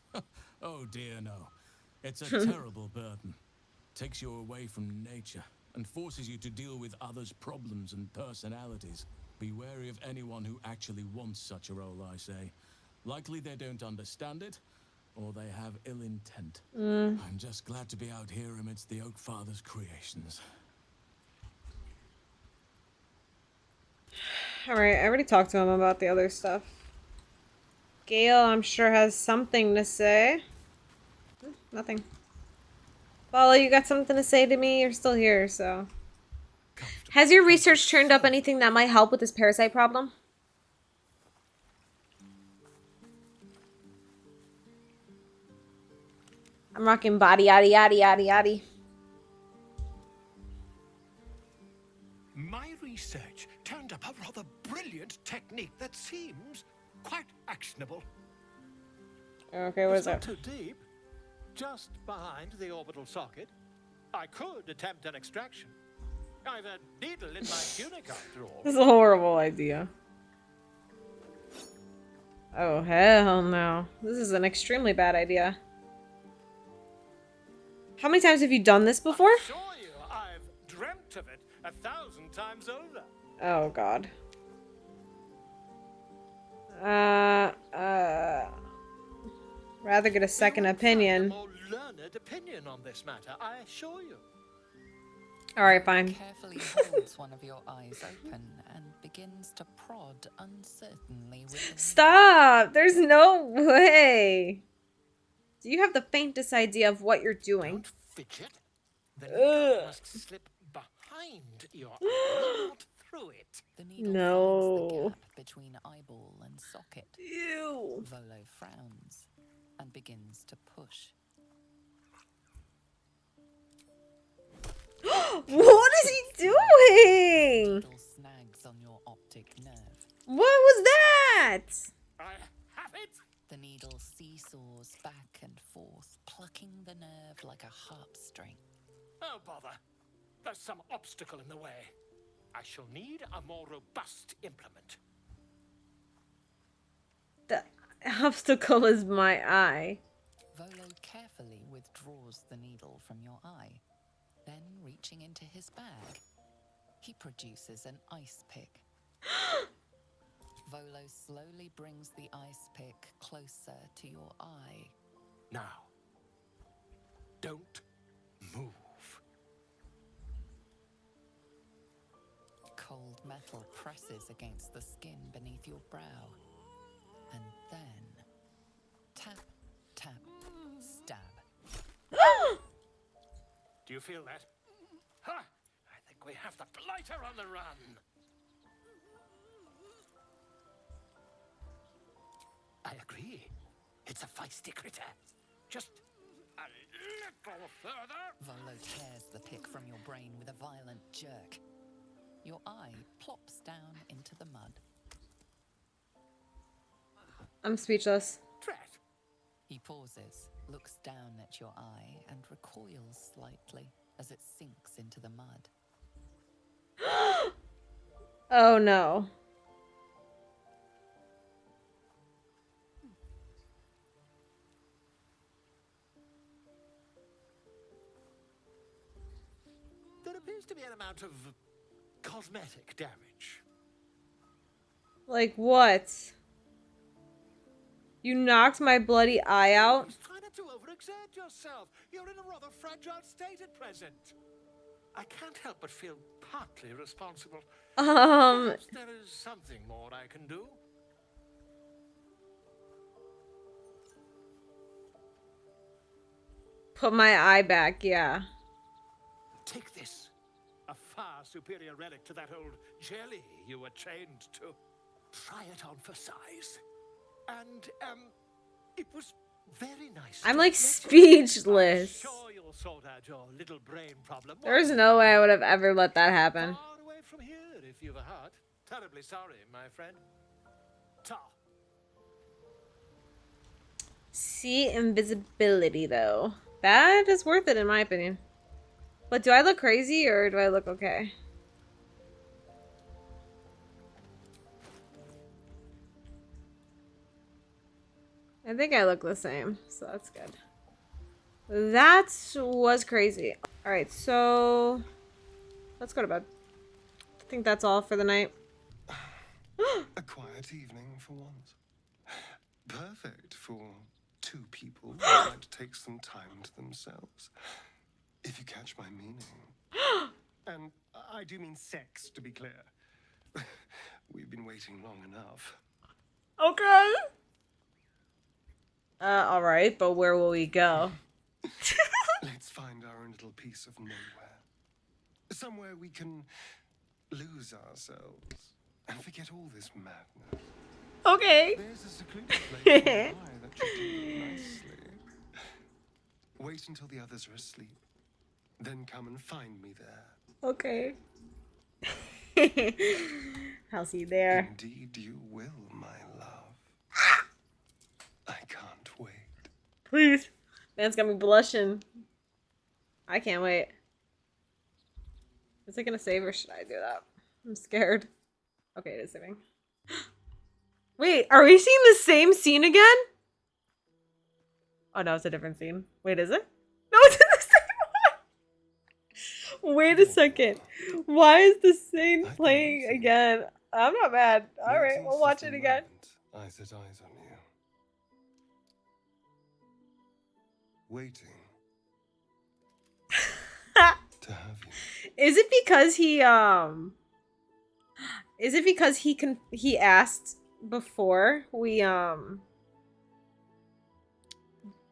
Oh dear, no. It's a terrible burden. Takes you away from nature and forces you to deal with others' problems and personalities. Be wary of anyone who actually wants such a role, I say. Likely they don't understand it, or they have ill intent. I'm just glad to be out here amidst the Oak Father's creations. Alright, I already talked to him about the other stuff. Gale, I'm sure, has something to say. Nothing. Paula, you got something to say to me? You're still here, so... Has your research turned up anything that might help with this parasite problem? I'm rocking body yaddy yaddy yaddy yaddy. My research turned up a rather brilliant technique that seems quite actionable. Okay, what is It's that? not too deep. Just behind the orbital socket. I could attempt an extraction. I've a needle in my tunic after all. This is a horrible idea. Oh, hell no. This is an extremely bad idea. How many times have you done this before? I assure you, I've dreamt of it 1,000 times over. Oh, God. Rather get a second opinion. More learned opinion on this matter, I assure you. Alright, fine. Carefully holds one of your eyes open and begins to prod uncertainly with the Stop! There's no way! Do you have the faintest idea of what you're doing? Fidget. The needle must slip behind your eye, not through it. The needle No. finds the gap between eyeball and socket. Ew. Volo frowns and begins to push. What is he doing? Needle snags on your optic nerve. What was that? I have it. The needle seesaws back and forth, plucking the nerve like a harp string. Oh, bother. There's some obstacle in the way. I shall need a more robust implement. The obstacle is my eye. Volo carefully withdraws the needle from your eye. Then, reaching into his bag, he produces an ice pick. Volo slowly brings the ice pick closer to your eye. Now, don't move. Cold metal presses against the skin beneath your brow. And then, tap, tap, stab. Do you feel that? Ha! I think we have the blighter on the run. I agree. It's a feisty critter. Just a little further. Volo tears the pick from your brain with a violent jerk. Your eye plops down into the mud. I'm speechless. Tret. He pauses, looks down at your eye, and recoils slightly as it sinks into the mud. Oh no. There appears to be an amount of cosmetic damage. Like what? You knocked my bloody eye out? Try not to overexert yourself. You're in a rather fragile state at present. I can't help but feel partly responsible. Perhaps there is something more I can do. Put my eye back, yeah. Take this. A far superior relic to that old jelly you were chained to. Try it on for size. And, it was very nice. I'm like speechless. I'm sure you'll sort out your little brain problem. There's no way I would have ever let that happen. Far away from here, if you've a heart. Terribly sorry, my friend. Ta. See invisibility though. That is worth it in my opinion. But do I look crazy or do I look okay? I think I look the same, so that's good. That was crazy. Alright, so let's go to bed. I think that's all for the night. A quiet evening for once. Perfect for two people who like to take some time to themselves. If you catch my meaning. And I do mean sex, to be clear. We've been waiting long enough. Okay. Alright, but where will we go? Let's find our own little piece of nowhere. Somewhere we can lose ourselves and forget all this madness. Okay. There's a secluded place nearby that should do nicely. Wait until the others are asleep. Then come and find me there. Okay. I'll see you there. Indeed you will, my love. I can't wait. Please. Man's got me blushing. I can't wait. Is it gonna save or should I do that? I'm scared. Okay, it is saving. Wait, are we seeing the same scene again? Oh no, it's a different scene. Wait, is it? No, it's in the same one! Wait a second. Why is the scene playing again? I'm not mad. Alright, we'll watch it again. I set eyes on you. Waiting. To have you. Is it because he asked before we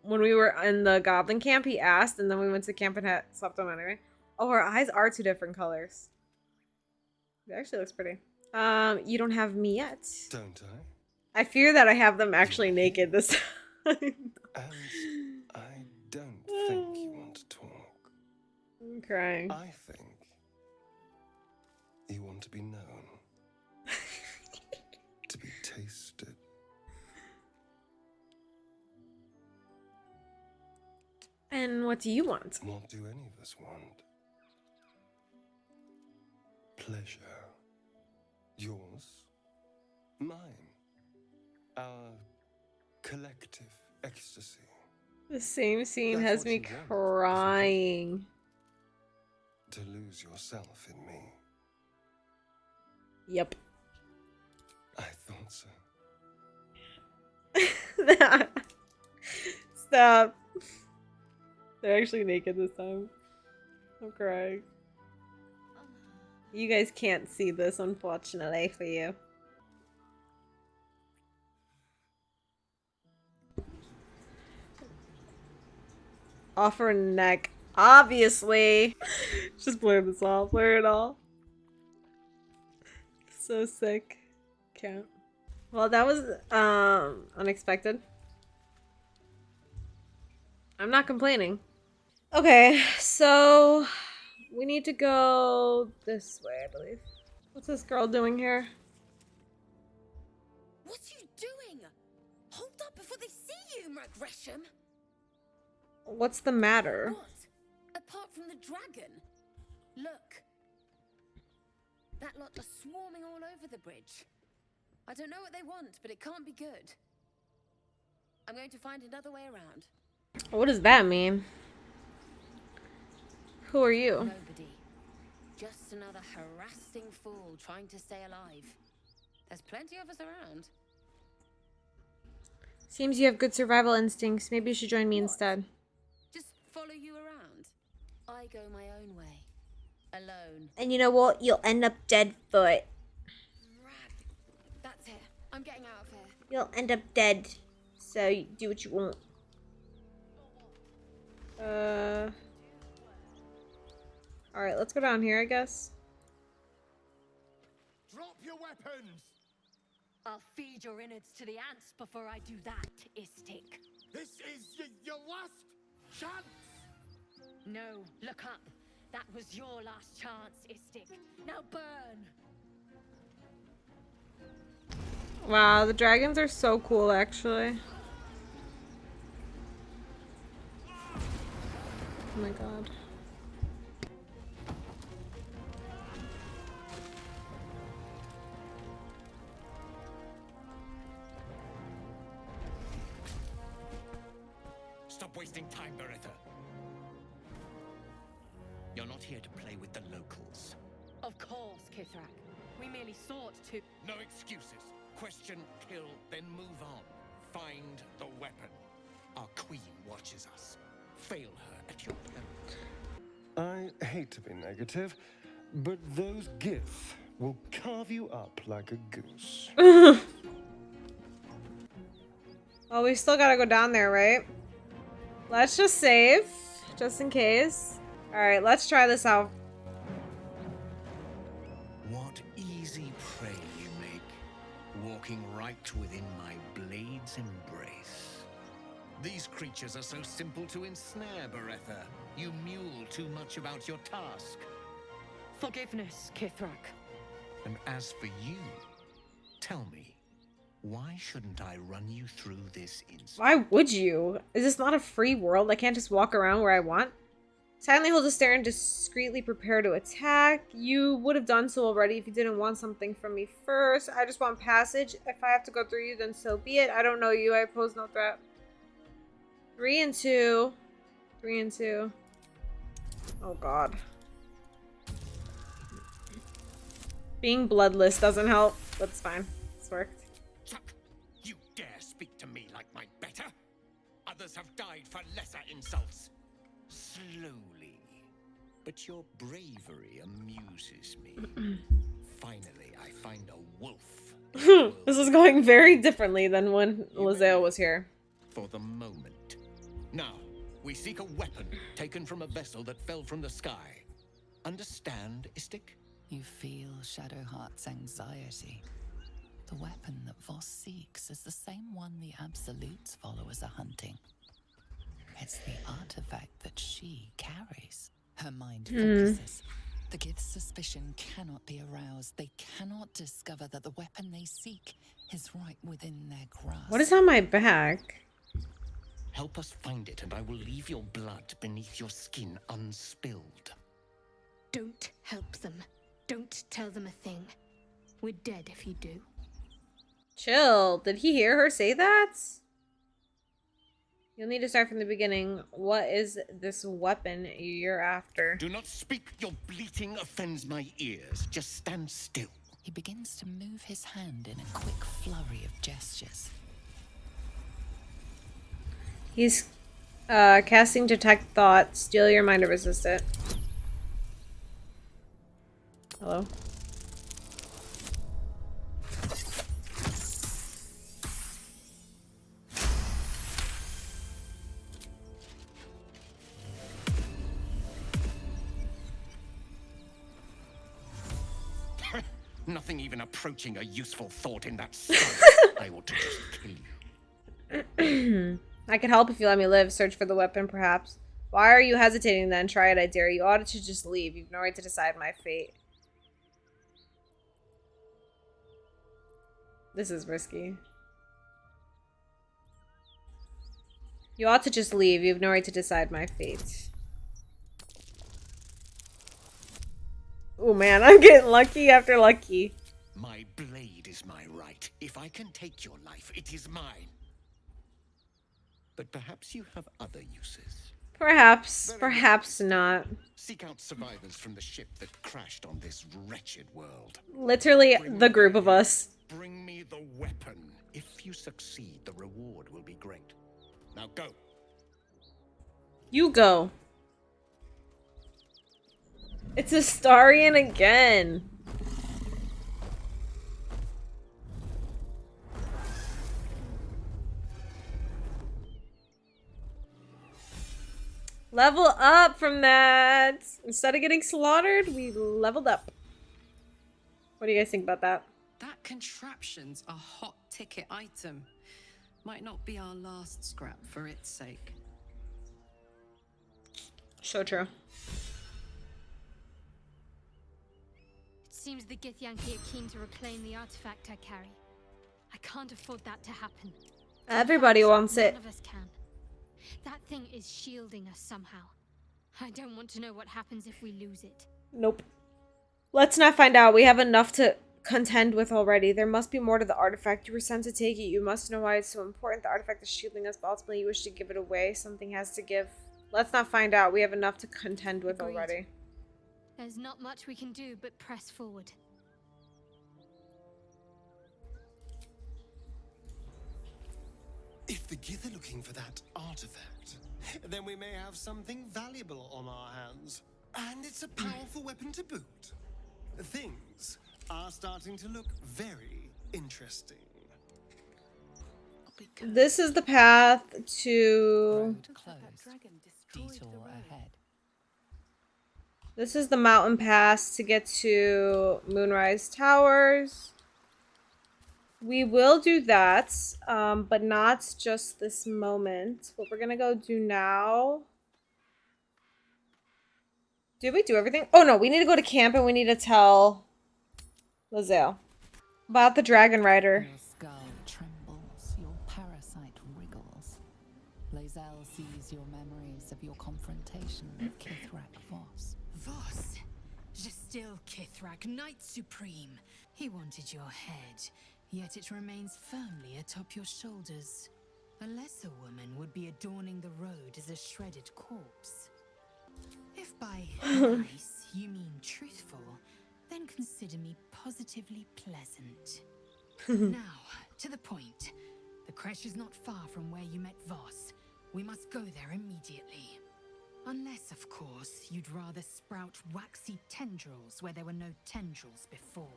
when we were in the goblin camp, he asked and then we went to camp and had slept on anyway. Oh, her eyes are two different colors. It actually looks pretty. You don't have me yet. Don't I? I fear that I have them actually naked this time. And I don't think you want to talk. I'm crying. I think you want to be known. To be tasted. And what do you want? What do any of us want? Pleasure. Yours. Mine. Our collective ecstasy. The same scene That's has what me you want, crying. To lose yourself in me. Yep. I thought so. Stop. They're actually naked this time. I'm crying. You guys can't see this, unfortunately, for you. Offer neck. Obviously. Just blur this all. Blur it all. So sick. Can't. Well, that was unexpected. I'm not complaining. Okay, so we need to go this way, I believe. What's this girl doing here? What are you doing? Hold up before they see you, Gresham. What's the matter? What? Apart from the dragon? Look. That lot are swarming all over the bridge. I don't know what they want, but it can't be good. I'm going to find another way around. What does that mean? Who are you? Nobody. Just another harassing fool trying to stay alive. There's plenty of us around. Seems you have good survival instincts. Maybe you should join me instead. Just follow you around. I go my own way. Alone. And you know what? You'll end up dead for it. That's it. I'm getting out of here. You'll end up dead. So you do what you want. Alright, let's go down here, I guess. Drop your weapons! I'll feed your innards to the ants before I do that, Istik. This is your last chance! No, look up. That was your last chance, Istik. Now burn! Wow, the dragons are so cool, actually. Oh my god. Stop wasting time, Beretta. You're not here to play with the locals. Of course, Kithrak. We merely sought to... No excuses. Question, kill, then move on. Find the weapon. Our queen watches us. Fail her at your peril. I hate to be negative, but those Gith will carve you up like a goose. Well, we still gotta go down there, right? Let's just save, just in case. Alright, let's try this out. What easy prey you make, walking right within my blade's embrace. These creatures are so simple to ensnare, Beretta. You mule too much about your task. Forgiveness, Kithrak. And as for you, tell me, why shouldn't I run you through this instant? Why would you? Is this not a free world? I can't just walk around where I want? Silently hold a stare and discreetly prepare to attack. You would have done so already if you didn't want something from me first. I just want passage. If I have to go through you, then so be it. I don't know you. I pose no threat. 3 and 2. 3 and 2. Oh god. Being bloodless doesn't help. That's fine. It's worked. You dare speak to me like my better? Others have died for lesser insults. Slowly. But your bravery amuses me. Finally, I find a wolf. This is going very differently than when Lizelle was here. For the moment. Now, we seek a weapon taken from a vessel that fell from the sky. Understand, Istik? You feel Shadowheart's anxiety. The weapon that Voss seeks is the same one the Absolute's followers are hunting. It's the artifact that she carries. Her mind focuses. The Gith's suspicion cannot be aroused. They cannot discover that the weapon they seek is right within their grasp. What is on my back? Help us find it, and I will leave your blood beneath your skin unspilled. Don't help them. Don't tell them a thing. We're dead if you do. Chill. Did he hear her say that? You'll need to start from the beginning. What is this weapon you're after? Do not speak. Your bleating offends my ears. Just stand still. He begins to move his hand in a quick flurry of gestures. He's casting Detect Thought. Steal your mind or resist it. Hello? Nothing even approaching a useful thought in that sight. I ought to just kill you. I could help if you let me live. Search for the weapon, perhaps. Why are you hesitating then? Try it, I dare you. Ought to just leave. You've no right to decide my fate. This is risky. You ought to just leave. You have no right to decide my fate. Oh man, I'm getting lucky after lucky. My blade is my right. If I can take your life, it is mine. But perhaps you have other uses. Perhaps. Perhaps not. Seek out survivors from the ship that crashed on this wretched world. Literally the group of us. Bring me the weapon. If you succeed, the reward will be great. Now go. You go. It's Astarion again. Level up from that. Instead of getting slaughtered, we leveled up. What do you guys think about that? That contraption's a hot ticket item. Might not be our last scrap for its sake. So true. It seems the Githyanki are keen to reclaim the artifact I carry. I can't afford that to happen. Everybody wants it. None of us can. That thing is shielding us somehow. I don't want to know what happens if we lose it. Nope. Let's not find out. We have enough to contend with already. There must be more to the artifact. You were sent to take it. You must know why it's so important. The artifact is shielding us, but ultimately you wish to give it away. Something has to give. Let's not find out. We have enough to contend with Agreed. already. There's not much we can do but press forward. If the Gith are looking for that artifact, then we may have something valuable on our hands. And it's a powerful weapon to boot. Things are starting to look very interesting. This is the path to... Detour ahead. This is the mountain pass to get to Moonrise Towers. We will do that, but not just this moment. What we're gonna go do now... Did we do everything? Oh no, we need to go to camp and we need to tell Lae'zel about the Dragon Rider. Your skull trembles, your parasite wriggles. Lae'zel sees your memories of your confrontation with Kithrak Voss. Voss, Still Kithrak, Knight Supreme. He wanted your head, yet it remains firmly atop your shoulders. A lesser woman would be adorning the road as a shredded corpse. If by nice you mean truthful, then consider me positively pleasant. Now, to the point. The creche is not far from where you met Voss. We must go there immediately. Unless, of course, you'd rather sprout waxy tendrils where there were no tendrils before.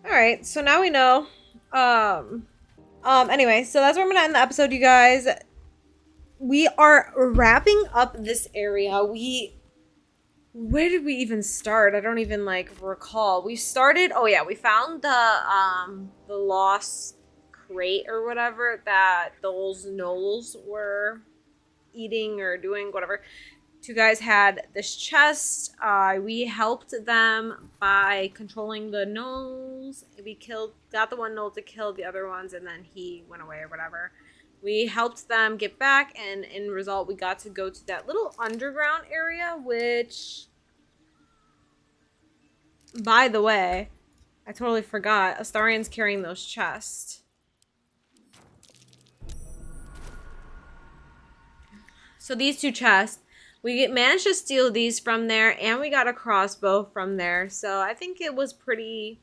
Alright, so now we know. Anyway, so that's where I'm gonna end the episode, you guys. We are wrapping up this area. We where did we even start? I don't even like recall. We started, oh yeah, we found the lost crate or whatever that those gnolls were eating or doing, whatever. Two guys had this chest. We helped them by controlling the gnolls. We got the one gnoll to kill the other ones, and then he went away or whatever. We helped them get back, and in result, we got to go to that little underground area, which, by the way, I totally forgot. Astarian's carrying those chests. So these two chests, we managed to steal these from there, and we got a crossbow from there. So I think it was pretty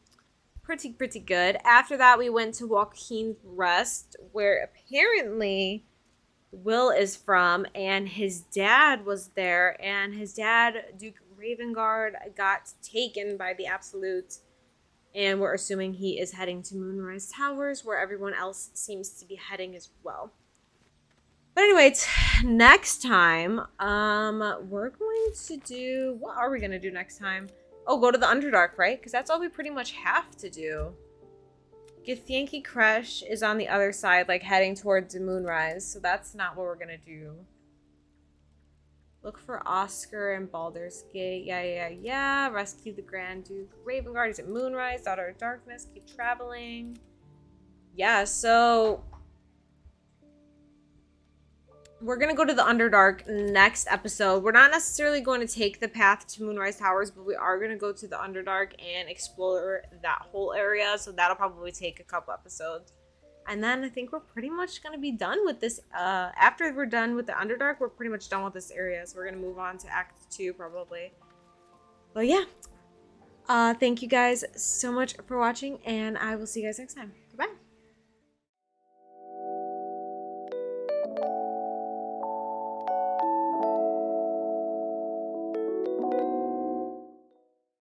good. After that, we went to Wakeen's Rest, where apparently Will is from, and his dad was there, and his dad, Duke Ravenguard, got taken by the Absolute, and we're assuming he is heading to Moonrise Towers, where everyone else seems to be heading as well. But anyway, next time, we're going to do, what are we going to do next time? Oh, go to the Underdark, right? Because that's all we pretty much have to do. Githyanki Crush is on the other side, like heading towards the Moonrise, so that's not what we're going to do. Look for Oscar and Baldur's Gate. Yeah. Rescue the Grand Duke Ravenguard. He's at Moonrise. Daughter of Darkness. Keep traveling. Yeah, so we're going to go to the Underdark next episode. We're not necessarily going to take the path to Moonrise Towers, but we are going to go to the Underdark and explore that whole area. So that'll probably take a couple episodes. And then I think we're pretty much going to be done with this. After we're done with the Underdark, we're pretty much done with this area. So we're going to move on to Act 2 probably. But yeah. Thank you guys so much for watching, and I will see you guys next time.